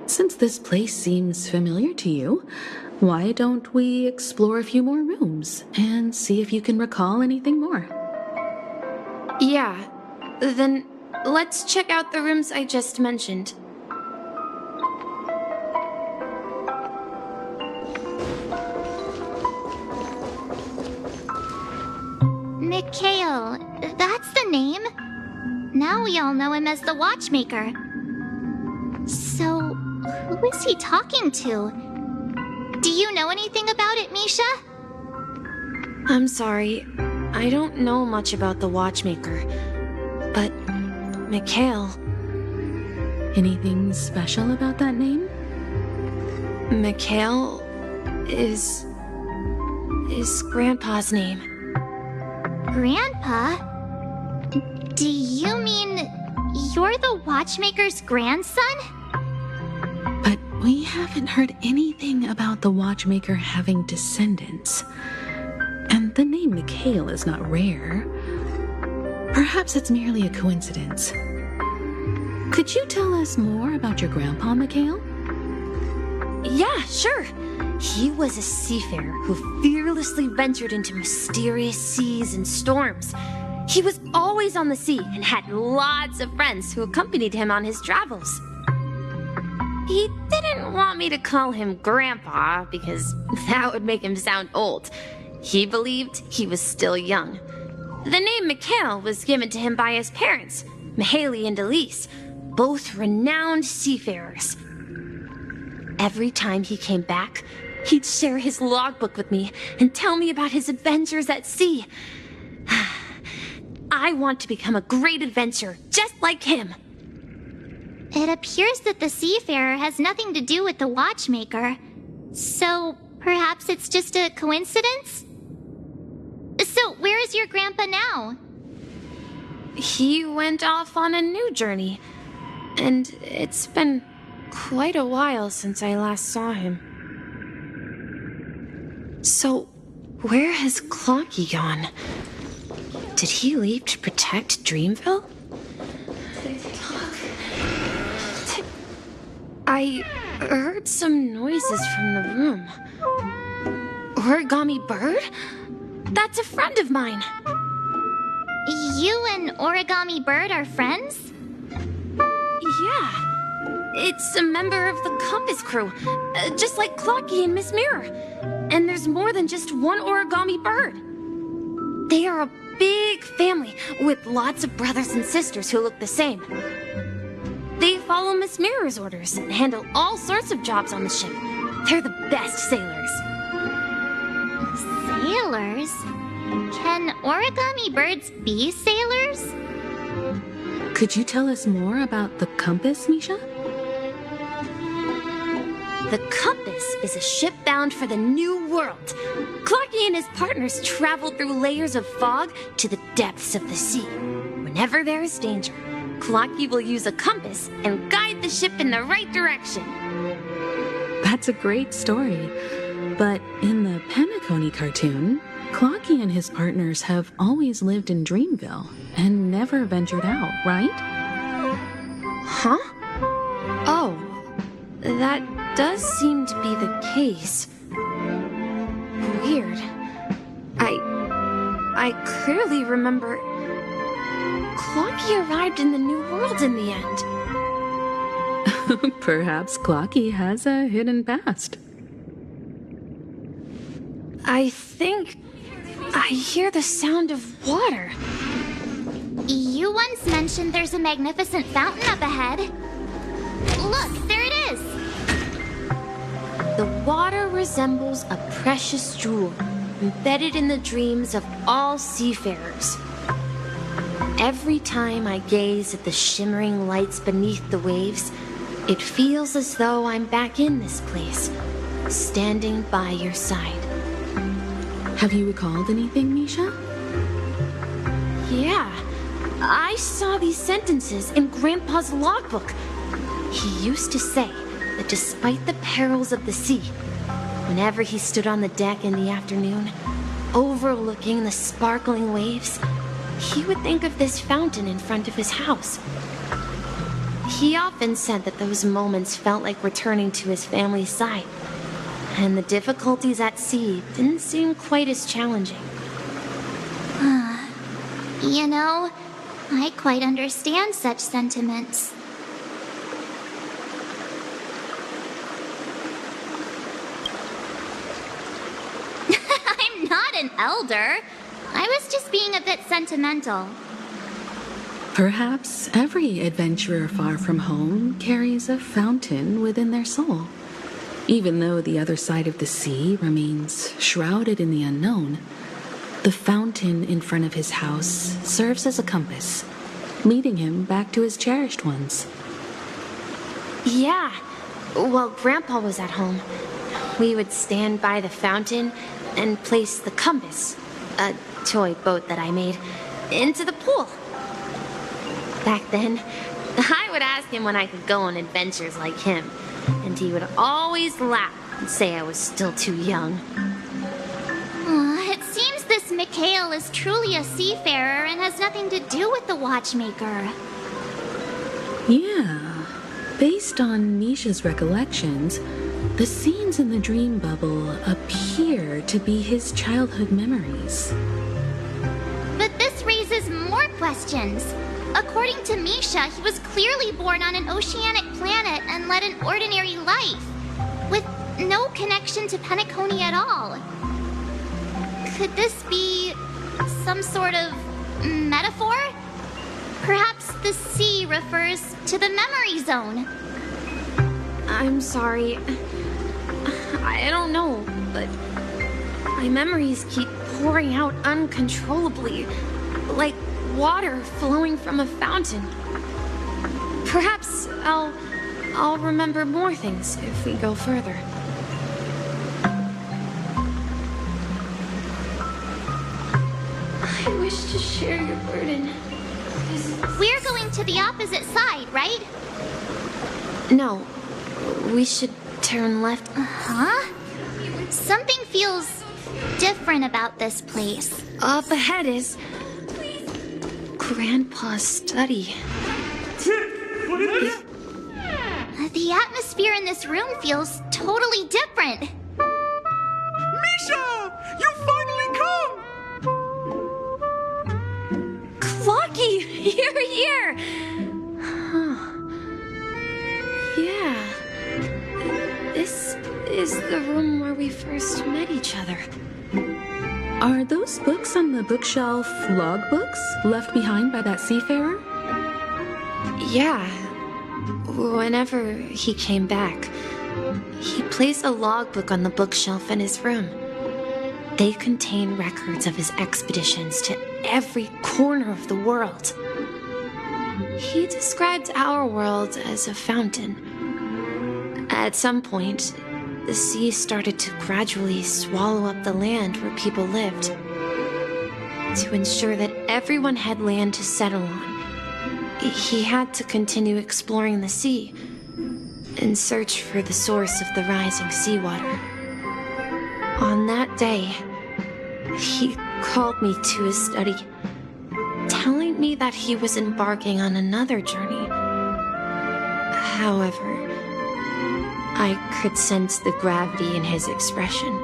Since this place seems familiar to you, why don't we explore a few more rooms and see if you can recall anything more? Yeah, then let's check out the rooms I just mentioned. Mikhail, that's the name. Now we all know him as the Watchmaker. So, who is he talking to? Do you know anything about it, Misha? I'm sorry, I don't know much about the Watchmaker, but Mikhail... Anything special about that name? Mikhail is Grandpa's name. Grandpa? Do you mean you're the Watchmaker's grandson? But we haven't heard anything about the Watchmaker having descendants. And the name Mikhail is not rare. Perhaps it's merely a coincidence. Could you tell us more about your grandpa, Mikhail? Yeah, sure. He was a seafarer who fearlessly ventured into mysterious seas and storms. He was always on the sea and had lots of friends who accompanied him on his travels. He didn't don't want me to call him Grandpa because that would make him sound old. He believed he was still young. The name Mikhail was given to him by his parents, Mihaly and Elise, both renowned seafarers. Every time he came back, he'd share his logbook with me and tell me about his adventures at sea. I want to become a great adventurer, just like him. It appears that the seafarer has nothing to do with the watchmaker. So, perhaps it's just a coincidence? So, where is your grandpa now? He went off on a new journey, and it's been quite a while since I last saw him. So, where has Clocky gone? Did he leave to protect Dreamville? I heard some noises from the room. Origami Bird? That's a friend of mine. You and Origami Bird are friends? Yeah. It's a member of the Compass crew, just like Clocky and Miss Mirror. And there's more than just one Origami Bird. They are a big family with lots of brothers and sisters who look the same. They follow Miss Mirror's orders and handle all sorts of jobs on the ship. They're the best sailors. Sailors? Can origami birds be sailors? Could you tell us more about the compass, Misha? The Compass is a ship bound for the New World. Clocky and his partners travel through layers of fog to the depths of the sea. Whenever there is danger, Clocky will use a compass and guide the ship in the right direction. That's a great story. But in the Penacony cartoon, Clocky and his partners have always lived in Dreamville and never ventured out, right? Huh? Oh, that does seem to be the case. Weird. I clearly remember Clocky arrived in the New World in the end. Perhaps Clocky has a hidden past. I think I hear the sound of water. You once mentioned there's a magnificent fountain up ahead. Look, there it is! The water resembles a precious jewel embedded in the dreams of all seafarers. Every time I gaze at the shimmering lights beneath the waves, it feels as though I'm back in this place, standing by your side. Have you recalled anything, Misha? Yeah, I saw these sentences in Grandpa's logbook. He used to say that despite the perils of the sea, whenever he stood on the deck in the afternoon, overlooking the sparkling waves, he would think of this fountain in front of his house. He often said that those moments felt like returning to his family's side, and the difficulties at sea didn't seem quite as challenging. You know, I quite understand such sentiments. I'm not an elder. I was just being a bit sentimental. Perhaps every adventurer far from home carries a fountain within their soul. Even though the other side of the sea remains shrouded in the unknown, the fountain in front of his house serves as a compass, leading him back to his cherished ones. Yeah, while Grandpa was at home, we would stand by the fountain and place the compass, a toy boat that I made, into the pool. Back then, I would ask him when I could go on adventures like him, and he would always laugh and say I was still too young. It seems this Mikhail is truly a seafarer and has nothing to do with the watchmaker. Yeah, based on Misha's recollections, the scenes in the dream bubble appear to be his childhood memories. But this raises more questions. According to Misha, he was clearly born on an oceanic planet and led an ordinary life. no connection to Penacony at all. Could this be some sort of metaphor? Perhaps the sea refers to the memory zone. I'm sorry. I don't know, but my memories keep pouring out uncontrollably, like water flowing from a fountain. Perhaps I'll remember more things if we go further. I wish to share your burden. We're going to the opposite side, right? No, we should turn left. Huh? Something feels different about this place. Up ahead is Grandpa's study. The atmosphere in this room feels totally different. Misha! You finally come! Clocky! You're here! Huh. Yeah. This is the room where we first met each other. Are those books on the bookshelf logbooks left behind by that seafarer? Yeah. Whenever he came back, he placed a logbook on the bookshelf in his room. They contain records of his expeditions to every corner of the world. He described our world as a fountain. At some point, the sea started to gradually swallow up the land where people lived. To ensure that everyone had land to settle on, he had to continue exploring the sea in search for the source of the rising seawater. On that day, he called me to his study, telling me that he was embarking on another journey. However, I could sense the gravity in his expression.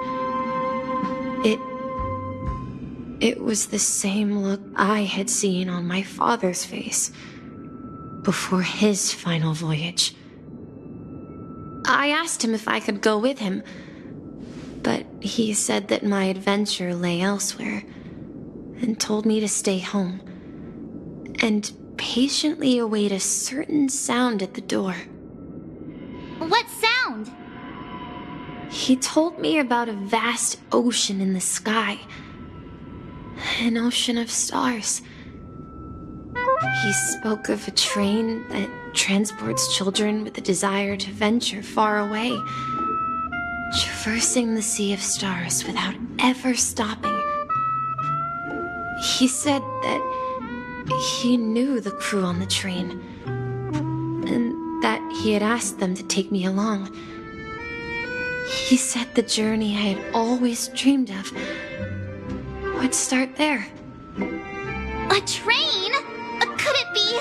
It was the same look I had seen on my father's face before his final voyage. I asked him if I could go with him, but he said that my adventure lay elsewhere and told me to stay home and patiently await a certain sound at the door. What sound? He told me about a vast ocean in the sky. An ocean of stars. He spoke of a train that transports children with a desire to venture far away, traversing the sea of stars without ever stopping. He said that he knew the crew on the train, and that he had asked them to take me along. He said the journey I had always dreamed of would start there. A train? Could it be?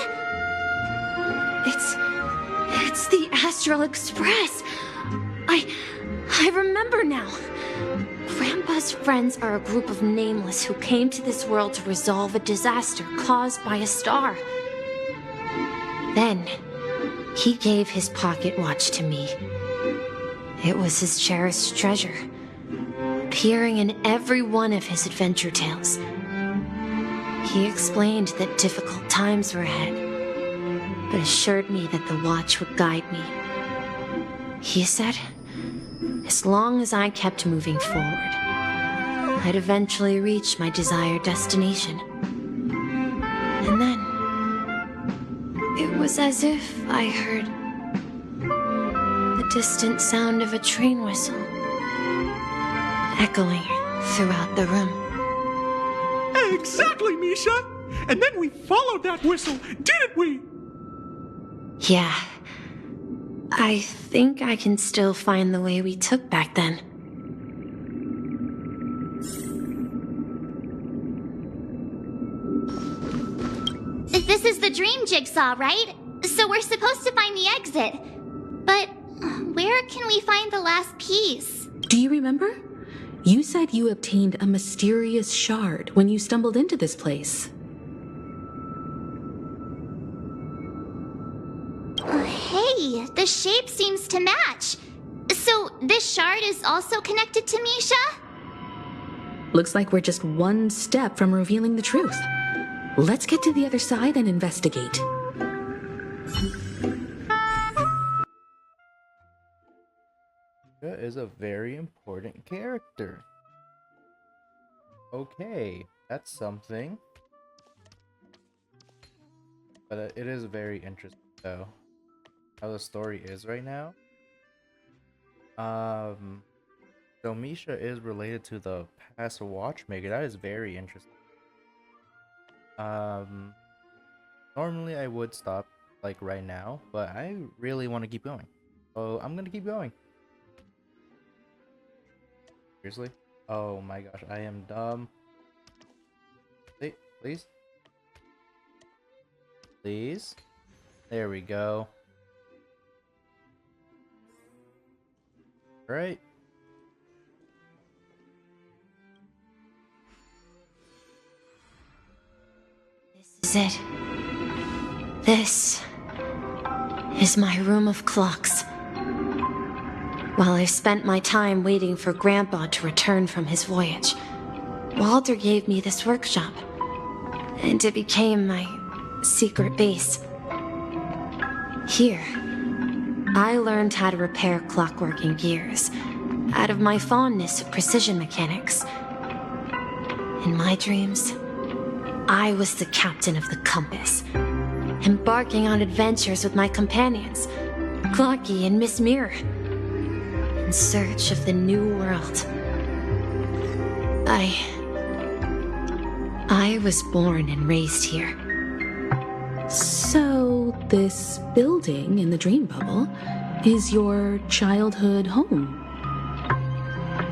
It's the Astral Express. I remember now. Grandpa's friends are a group of nameless who came to this world to resolve a disaster caused by a star. Then, he gave his pocket watch to me. It was his cherished treasure, appearing in every one of his adventure tales. He explained that difficult times were ahead, but assured me that the watch would guide me. He said, as long as I kept moving forward, I'd eventually reach my desired destination. And then, it was as if I heard the distant sound of a train whistle echoing throughout the room. Exactly, Misha! And then we followed that whistle, didn't we? Yeah. I think I can still find the way we took back then. This is the dream jigsaw, right? So we're supposed to find the exit. But where can we find the last piece? Do you remember? You said you obtained a mysterious shard when you stumbled into this place. Hey, the shape seems to match. So this shard is also connected to Misha? Looks like we're just one step from revealing the truth. Let's get to the other side and investigate. Misha is a very important character. Okay, that's something. But it is very interesting, though, how the story is right now. So Misha is related to the past watchmaker. That is very interesting. Normally I would stop like right now, but I really want to keep going, so I'm gonna keep going. Seriously? Oh my gosh, I am dumb. Wait, please. Please. There we go. Right. This is it. This is my room of clocks. While I spent my time waiting for Grandpa to return from his voyage, Walter gave me this workshop, and it became my secret base. Here, I learned how to repair clockwork and gears out of my fondness of precision mechanics. In my dreams, I was the captain of the compass, embarking on adventures with my companions, Clocky and Miss Mirror, in search of the new world. I was born and raised here. So, this building in the dream bubble is your childhood home?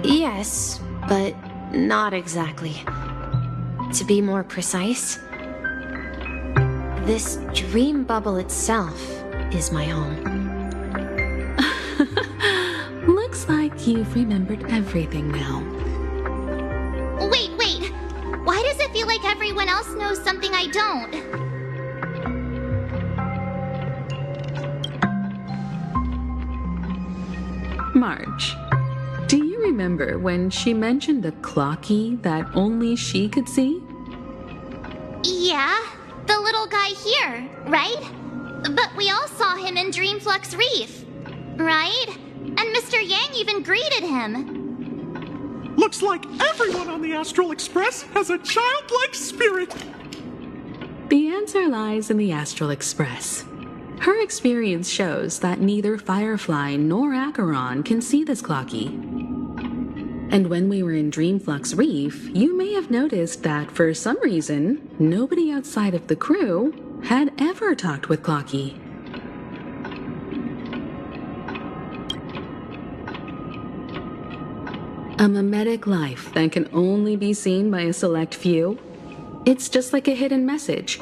Yes, but not exactly. To be more precise, this dream bubble itself is my home. Looks like you've remembered everything now. Wait. Why does it feel like everyone else knows something I don't? Marge, do you remember when she mentioned the clocky that only she could see? Yeah, the little guy here, right? But we all saw him in Dreamflux Reef, right? And Mr. Yang even greeted him. Looks like everyone on the Astral Express has a childlike spirit. The answer lies in the Astral Express. Her experience shows that neither Firefly nor Acheron can see this clocky. And when we were in Dreamflux Reef, you may have noticed that for some reason, nobody outside of the crew had ever talked with Clocky. A mimetic life that can only be seen by a select few? It's just like a hidden message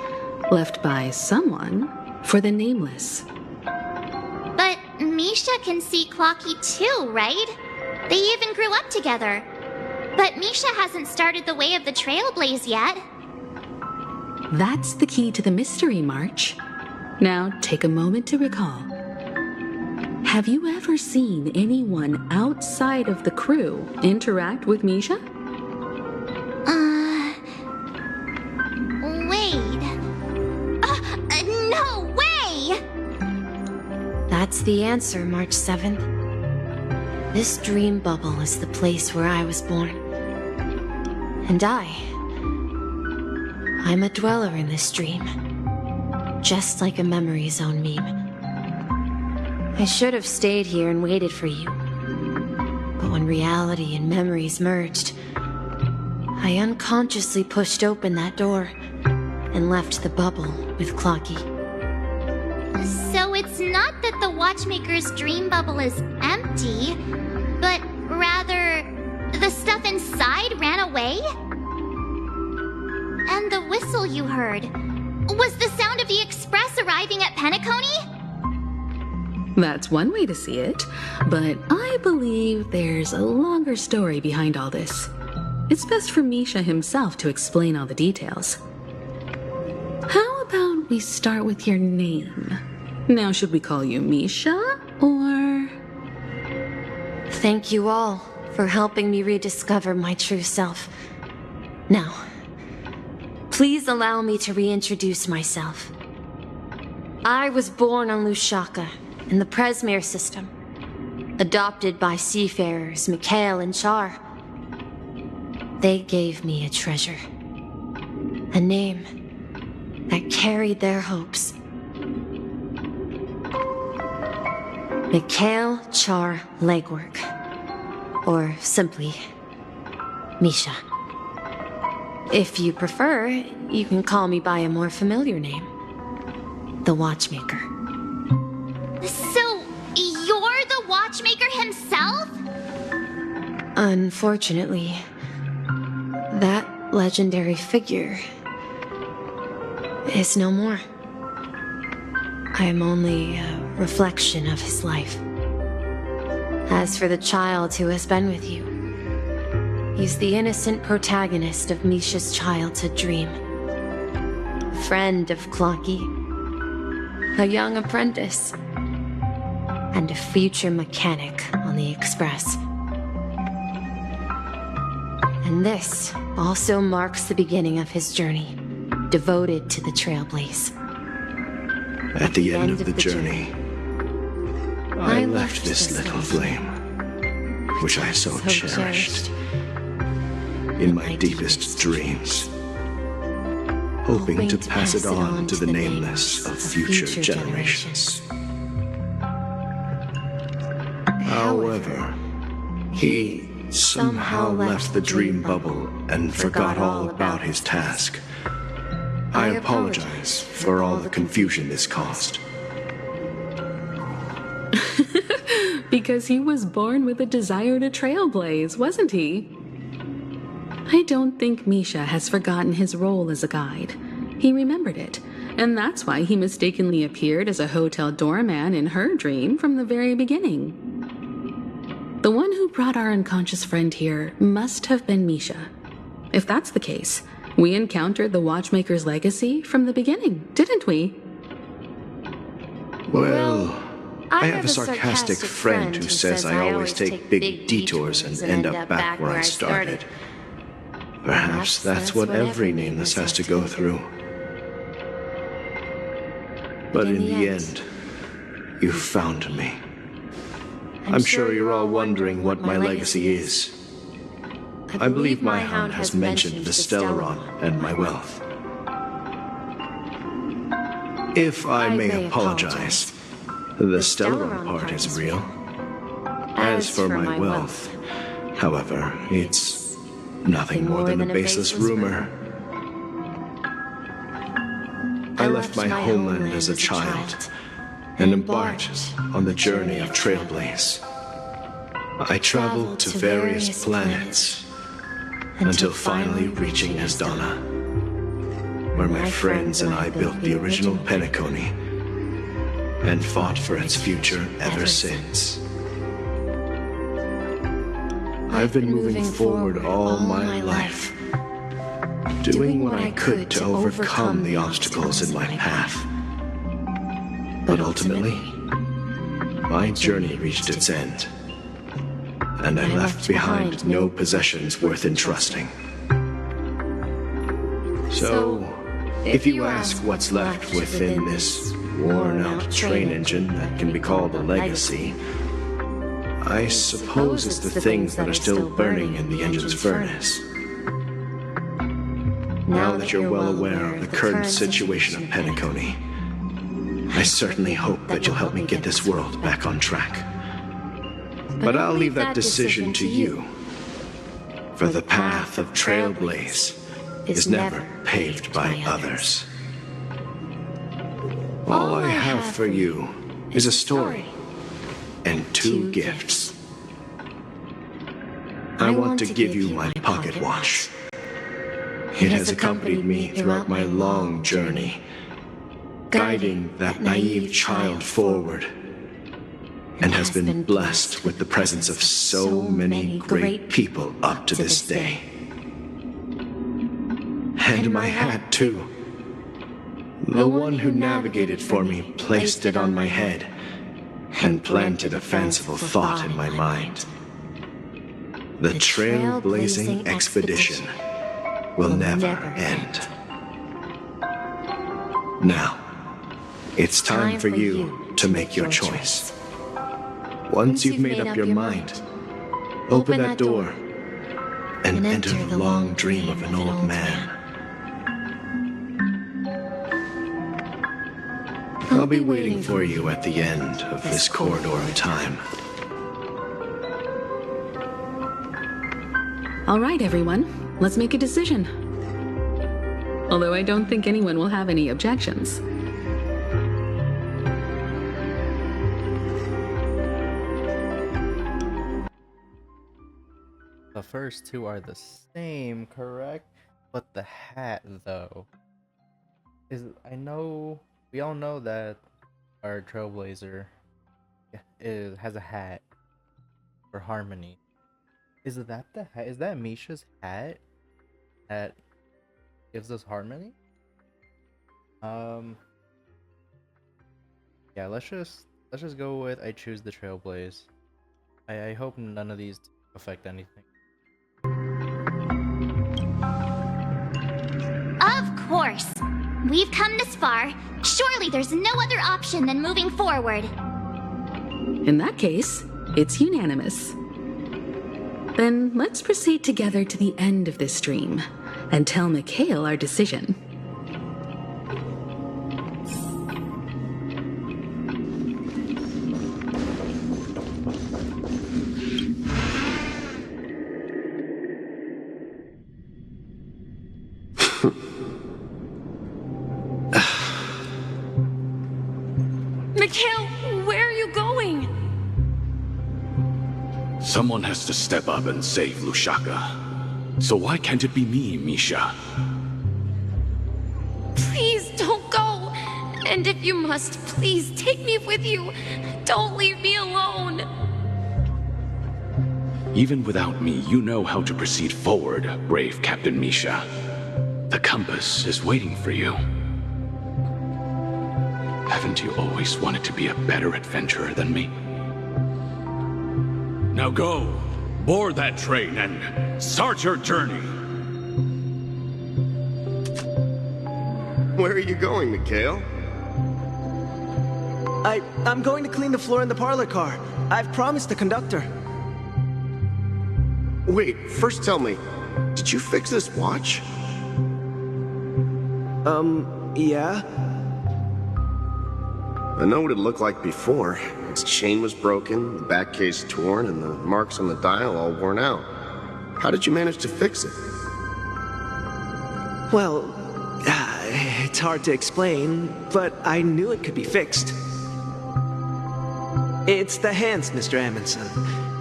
left by someone for the nameless. But Misha can see Clocky too, right? They even grew up together. But Misha hasn't started the way of the Trailblaze yet. That's the key to the mystery, March. Now take a moment to recall. Have you ever seen anyone outside of the crew interact with Misha? Wait. No way! That's the answer, March 7th. This dream bubble is the place where I was born. And I'm a dweller in this dream. Just like a memory zone meme. I should have stayed here and waited for you. But when reality and memories merged, I unconsciously pushed open that door and left the bubble with Clocky. So it's not that the Watchmaker's dream bubble is empty, but rather the stuff inside ran away? And the whistle you heard was the sound of the express arriving at Penacony? That's one way to see it, but I believe there's a longer story behind all this. It's best for Misha himself to explain all the details. How about we start with your name? Now, should we call you Misha, or... Thank you all for helping me rediscover my true self. Now, please allow me to reintroduce myself. I was born on Lushaka, in the Presmere system, adopted by seafarers Mikhail and Char. They gave me a treasure, a name that carried their hopes. Mikhail Char Legwork, or simply Misha. If you prefer, you can call me by a more familiar name, the Watchmaker. So, you're the Watchmaker himself? Unfortunately, that legendary figure is no more. I am only a reflection of his life. As for the child who has been with you, he's the innocent protagonist of Misha's childhood dream. A friend of Clocky, a young apprentice, and a future mechanic on the Express. And this also marks the beginning of his journey, devoted to the Trailblaze. At the end of the journey, I left this little flame, which I so cherished, in my deepest dreams, hoping to pass it on to the nameless of future generations. However, he somehow left the dream bubble and forgot all about his task. I apologize for all the confusion this caused. Because he was born with a desire to trailblaze, wasn't he? I don't think Misha has forgotten his role as a guide. He remembered it, and that's why he mistakenly appeared as a hotel doorman in her dream from the very beginning. The one who brought our unconscious friend here must have been Misha. If that's the case, we encountered the Watchmaker's legacy from the beginning, didn't we? Well, I have a sarcastic friend who says I always take big detours and end up back where I started. Perhaps that's what every nameless has to go through. But in the end, you found me. I'm sure you're all wondering what my legacy is. I believe my hound has mentioned the Stellaron and my wealth. If I may apologize, the Stellaron part is real. As for my wealth, however, it's nothing more than a baseless rumor. I left my homeland as a child and embarked on the journey of Trailblaze. I traveled to various planets until finally reaching Asdana, where my friends and I built the original Penacony and fought for its future ever since. I've been moving forward all my life, doing what I could to overcome the obstacles in my path. But ultimately, my journey reached its end, and I left behind no possessions worth entrusting. So, if you ask what's left within this worn-out train engine that can be called a legacy, I suppose it's the things that are still burning in the engine's furnace. Now that you're well aware of the current situation of Penacony, I certainly hope that you'll help me get this world back on track. But I'll leave that decision to you, for the path of Trailblaze is never paved by others. All I have for you is a story and 2 gifts. I want to give you my pocket watch. It has accompanied me throughout my long journey, guiding that naive child forward, and has been blessed with the presence of so many great people up to this day. And my hat, too. The one who navigated for me placed it on my head and planted a fanciful thought in my mind. The trailblazing expedition will never end. Now, it's time for you to make your choice. Once you've made up your mind, open that door and enter the long dream of an old man. I'll be waiting for you at the end of this corridor of time. All right, everyone, let's make a decision. Although I don't think anyone will have any objections. The first two are the same, correct? But the hat, though, we all know that our Trailblazer has a hat for Harmony. Is that the hat? Is that Misha's hat that gives us Harmony? Yeah, let's just go with I choose the Trailblaze. I hope none of these affect anything. Of course. We've come this far. Surely there's no other option than moving forward. In that case, it's unanimous. Then let's proceed together to the end of this stream and tell Mikhail our decision. Mikhail, where are you going? Someone has to step up and save Lushaka. So why can't it be me, Misha? Please don't go. And if you must, please take me with you. Don't leave me alone. Even without me, you know how to proceed forward, brave Captain Misha. The compass is waiting for you. Haven't you always wanted to be a better adventurer than me? Now go, board that train and start your journey. Where are you going, Mikhail? I'm going to clean the floor in the parlor car. I've promised the conductor. Wait, first tell me, did you fix this watch? Yeah? I know what it looked like before. Its chain was broken, the back case torn, and the marks on the dial all worn out. How did you manage to fix it? Well, it's hard to explain, but I knew it could be fixed. It's the hands, Mr. Amundsen.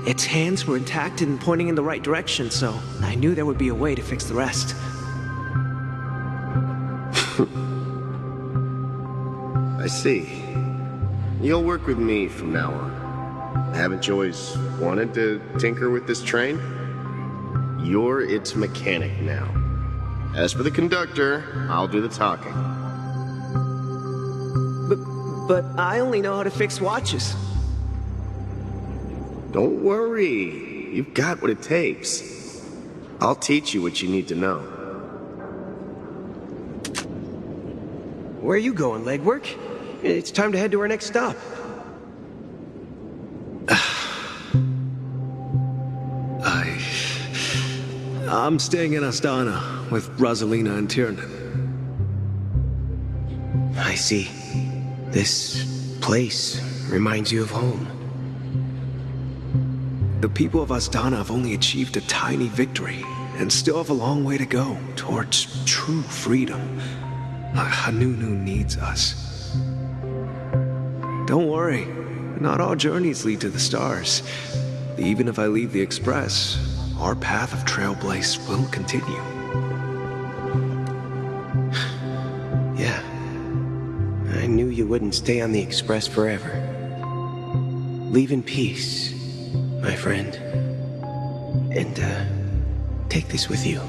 Its hands were intact and pointing in the right direction, so I knew there would be a way to fix the rest. I see. You'll work with me from now on. Haven't you always wanted to tinker with this train? You're its mechanic now. As for the conductor, I'll do the talking. But I only know how to fix watches. Don't worry. You've got what it takes. I'll teach you what you need to know. Where are you going, legwork? It's time to head to our next stop. I'm staying in Astana with Rosalina and Tiernan. I see. This place reminds you of home. The people of Astana have only achieved a tiny victory and still have a long way to go towards true freedom. Hanunu needs us. Don't worry, not all journeys lead to the stars. Even if I leave the Express, our path of Trailblaze will continue. Yeah. I knew you wouldn't stay on the Express forever. Leave in peace, my friend. And, take this with you.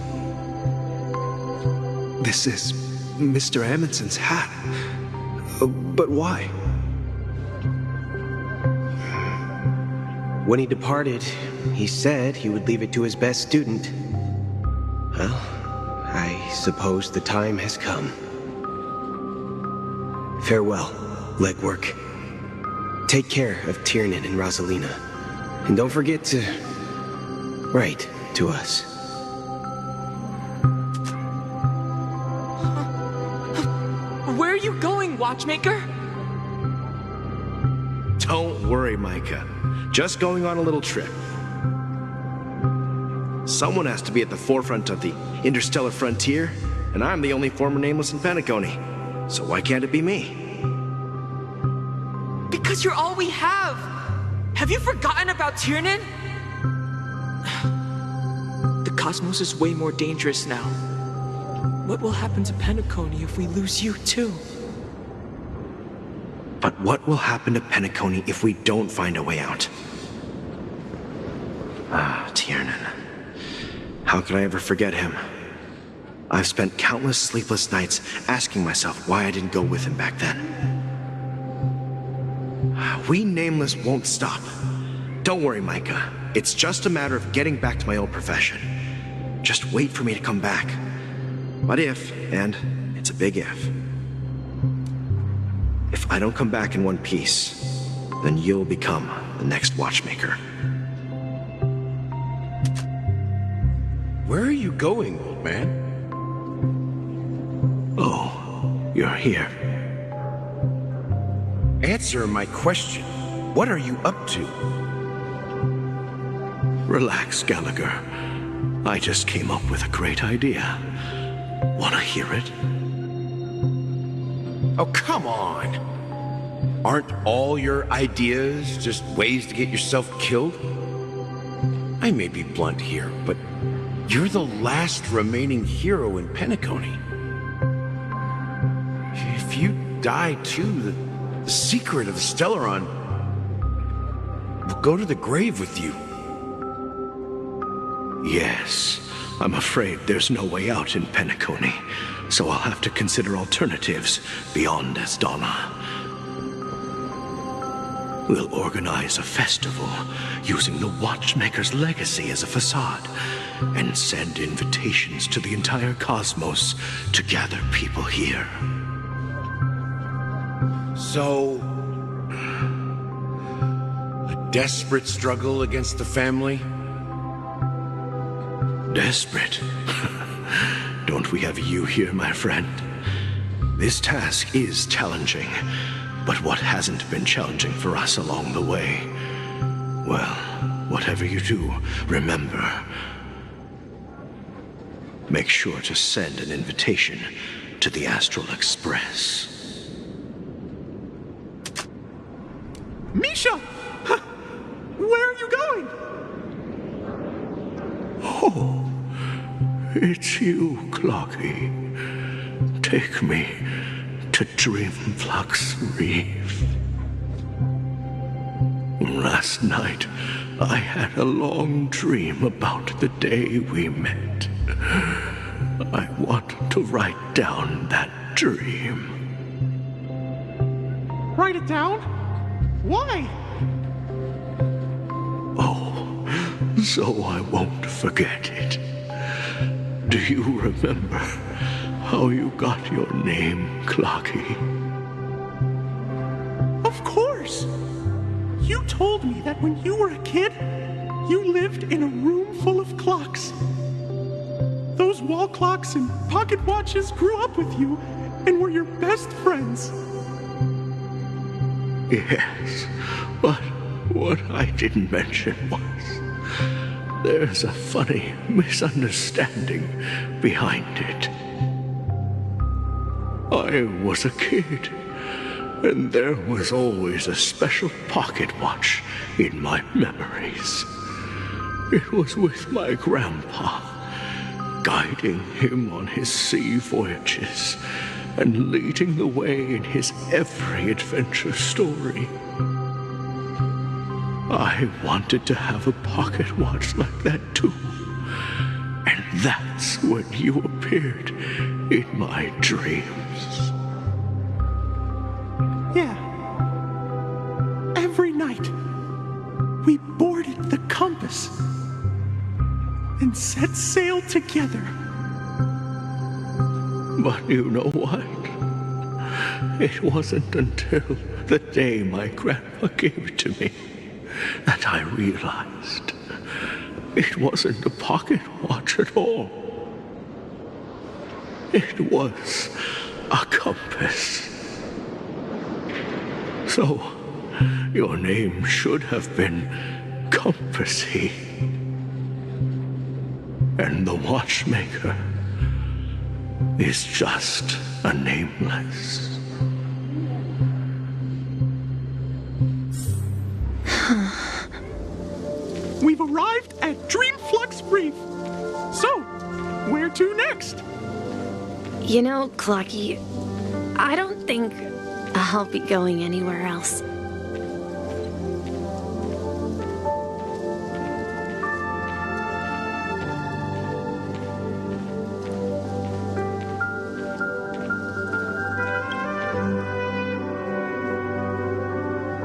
This is Mr. Amundsen's hat. But why? When he departed, he said he would leave it to his best student. Well, I suppose the time has come. Farewell, legwork. Take care of Tiernan and Rosalina. And don't forget to write to us. Where are you going, Watchmaker? Don't worry, Micah. Just going on a little trip. Someone has to be at the forefront of the interstellar frontier, and I'm the only former Nameless in Penacony. So why can't it be me? Because you're all we have! Have you forgotten about Tiernan? The cosmos is way more dangerous now. What will happen to Penacony if we lose you too? But what will happen to Penacony if we don't find a way out? Ah, Tiernan. How could I ever forget him? I've spent countless sleepless nights asking myself why I didn't go with him back then. We Nameless won't stop. Don't worry, Micah. It's just a matter of getting back to my old profession. Just wait for me to come back. But if, and it's a big if I don't come back in one piece, then you'll become the next Watchmaker. Where are you going, old man? Oh, you're here. Answer my question. What are you up to? Relax, Gallagher. I just came up with a great idea. Wanna hear it? Oh, come on. Aren't all your ideas just ways to get yourself killed? I may be blunt here, but you're the last remaining hero in Penacony. If you die too, the secret of the Stellaron will go to the grave with you. Yes, I'm afraid there's no way out in Penacony, so I'll have to consider alternatives beyond Asdana. We'll organize a festival using the Watchmaker's legacy as a facade and send invitations to the entire cosmos to gather people here. So, a desperate struggle against the family? Desperate? Don't we have you here, my friend? This task is challenging, but what hasn't been challenging for us along the way? Well, whatever you do, remember, make sure to send an invitation to the Astral Express. Misha! Where are you going? Oh, it's you, Clocky. Take me to Dreamflux Reef. Last night, I had a long dream about the day we met. I want to write down that dream. Write it down? Why? Oh, so I won't forget it. Do you remember how you got your name, Clocky? Of course! You told me that when you were a kid, you lived in a room full of clocks. Those wall clocks and pocket watches grew up with you and were your best friends. Yes, but what I didn't mention was there's a funny misunderstanding behind it. I was a kid, and there was always a special pocket watch in my memories. It was with my grandpa, guiding him on his sea voyages and leading the way in his every adventure story. I wanted to have a pocket watch like that too. And that's when you appeared in my dreams. Yeah. Every night, we bored set sail together. But you know what? It wasn't until the day my grandpa gave it to me that I realized it wasn't a pocket watch at all. It was a compass. So, your name should have been Compassy. And the watchmaker is just a nameless. We've arrived at Dreamflux Reef. So, where to next? You know, Clocky, I don't think I'll be going anywhere else.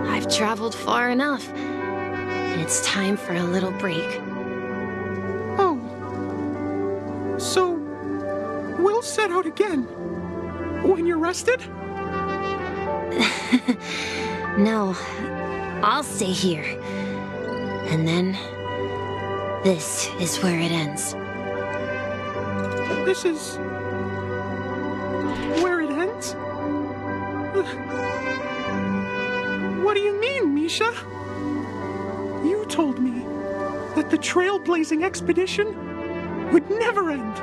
I've traveled far enough, and it's time for a little break. Oh. So, we'll set out again. When you're rested? No, I'll stay here. And then, this is where it ends. This is... where it ends? What do you mean, Misha? You told me that the trailblazing expedition would never end.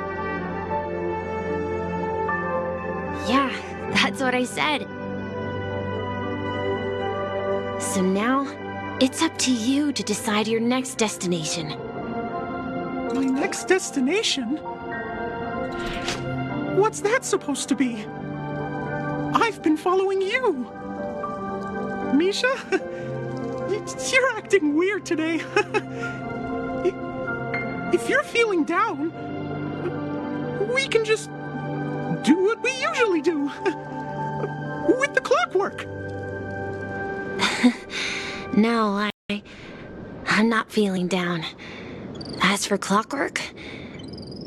Yeah, that's what I said. So now, it's up to you to decide your next destination. My next destination? What's that supposed to be? I've been following you. Misha? You're acting weird today. If you're feeling down, we can just do what we usually do. With the clockwork. No, I'm not feeling down. As for clockwork,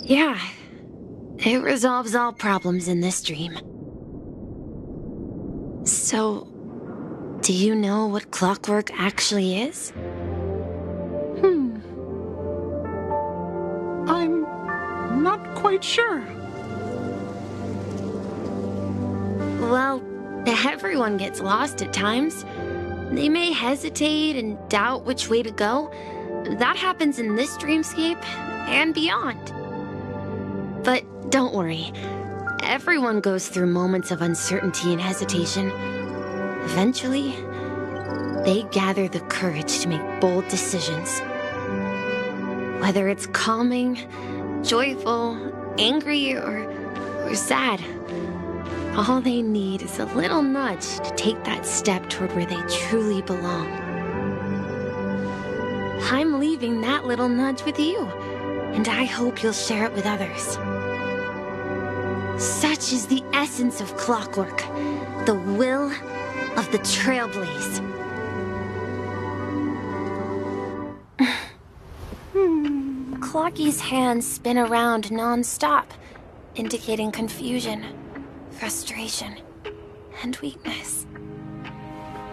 yeah, it resolves all problems in this dream. So, do you know what clockwork actually is? I'm not quite sure. Well, everyone gets lost at times. They may hesitate and doubt which way to go. That happens in this dreamscape and beyond. But don't worry. Everyone goes through moments of uncertainty and hesitation. Eventually, they gather the courage to make bold decisions. Whether it's calming, joyful, angry, or sad, all they need is a little nudge to take that step toward where they truly belong. I'm leaving that little nudge with you, and I hope you'll share it with others. Such is the essence of clockwork, the will of the Trailblaze. Clocky's hands spin around non-stop, indicating confusion, frustration, and weakness.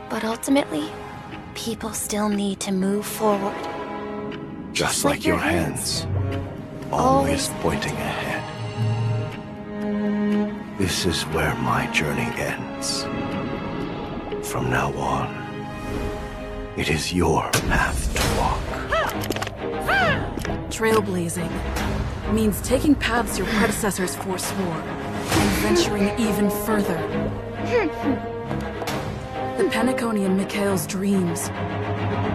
But ultimately, people still need to move forward. Just like your hands, always pointing ahead. This is where my journey ends. From now on, it is your path to walk. Trailblazing means taking paths your predecessors forswore and venturing even further. The Penacony in Mikhail's dreams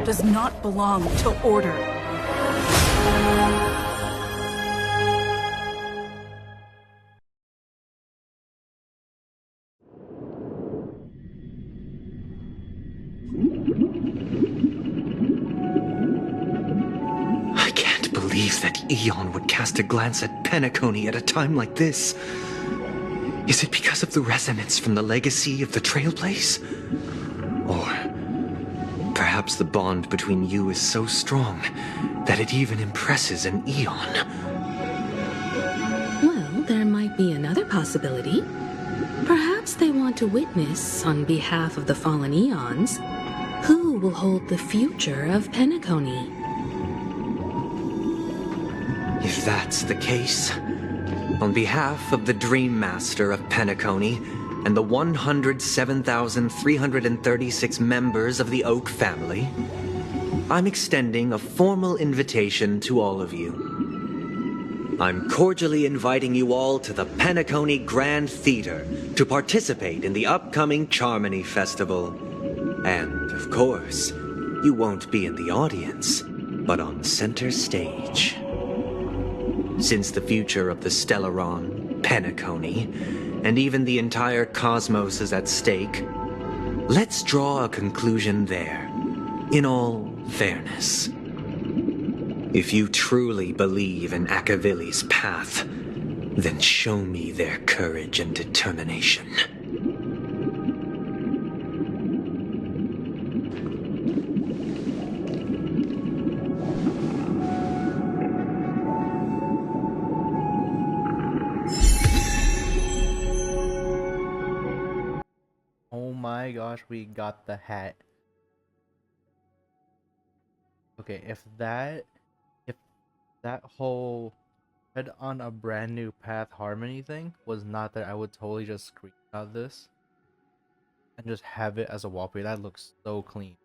does not belong to order. I can't believe that Eon would cast a glance at Penacony at a time like this. Is it because of the resonance from the legacy of the Trailblaze? Or perhaps the bond between you is so strong, that it even impresses an Eon. Well, there might be another possibility. Perhaps they want to witness, on behalf of the fallen Eons, who will hold the future of Penacony. If that's the case, on behalf of the Dream Master of Penacony and the 107,336 members of the Oak family, I'm extending a formal invitation to all of you. I'm cordially inviting you all to the Penacony Grand Theater to participate in the upcoming Charmony Festival. And, of course, you won't be in the audience, but on center stage. Since the future of the Stellaron, Penacony, and even the entire cosmos is at stake, let's draw a conclusion there, in all fairness. If you truly believe in Akavili's path, then show me their courage and determination. Oh my gosh, we got the hat. Okay, if that whole head on a brand new path harmony thing was not there, I would totally just screenshot this and just have it as a wallpaper. That looks so clean.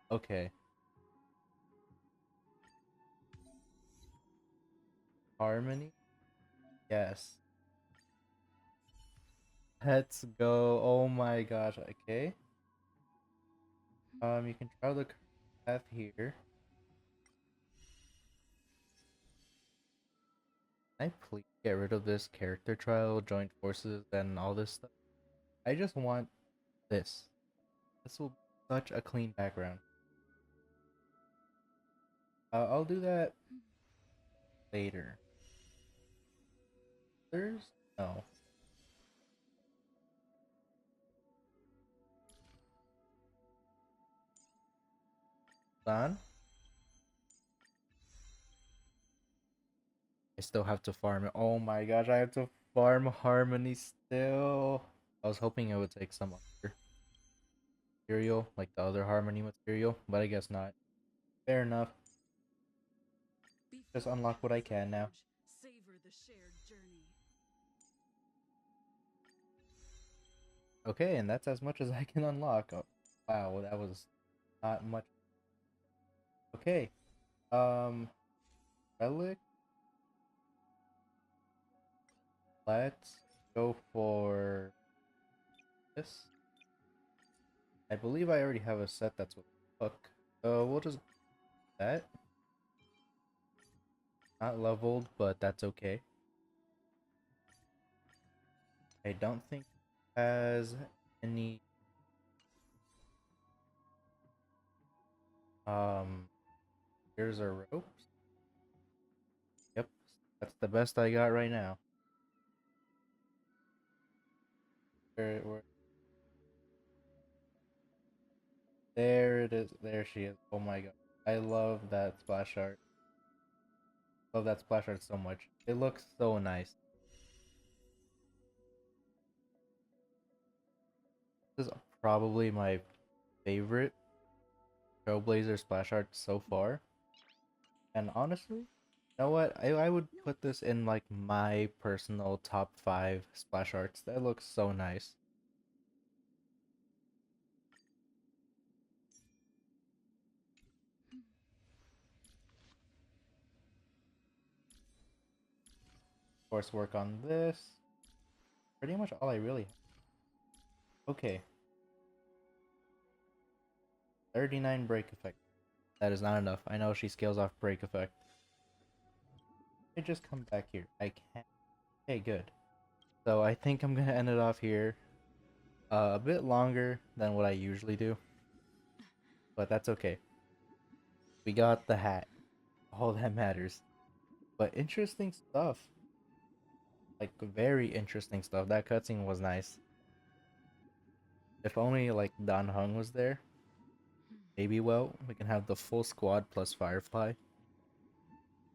Okay. Harmony? Yes. Let's go. Oh my gosh. Okay. You can try the path here. Can I please get rid of this character trial, joint forces, and all this stuff? I just want this. This will be such a clean background. I'll do that later. There's no. Done. I still have to farm it. Oh my gosh, I have to farm Harmony still. I was hoping it would take some other material, like the other Harmony material, but I guess not. Fair enough. Just unlock what I can now. Okay, and that's as much as I can unlock. Oh, wow, that was not much. Okay. Relic. Let's go for this. I believe I already have a set that's with hook. So we'll just that. Not leveled, but that's okay. I don't think it has any here's a rope. Yep, that's the best I got right now. There it is. There she is. Oh my god. I love that splash art. Love that splash art so much. It looks so nice. This is probably my favorite Trailblazer splash art so far. And honestly, you know what? I would put this in like my personal top 5 splash arts. That looks so nice. Of course, work on this. Pretty much all I really have. Okay. 39 break effect. That is not enough. I know she scales off break effect. I just come back here. I can't. Okay, good. So I think I'm gonna end it off here. A bit longer than what I usually do. But that's okay. We got the hat. All that matters. But interesting stuff. Like, very interesting stuff. That cutscene was nice. If only, like, Dan Hung was there. maybe, well, we can have the full squad plus Firefly.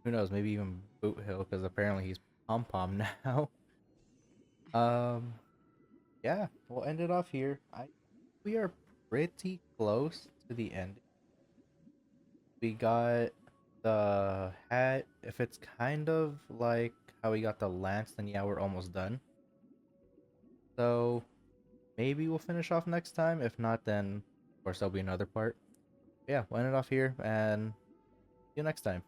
Who knows, maybe even Boot Hill, because apparently he's pom-pom now. Yeah, we'll end it off here. We are pretty close to the end. We got the hat. If it's kind of like how we got the lance, then yeah, we're almost done. So maybe we'll finish off next time. If not, then of course there'll be another part. Yeah, we'll end it off here and see you next time.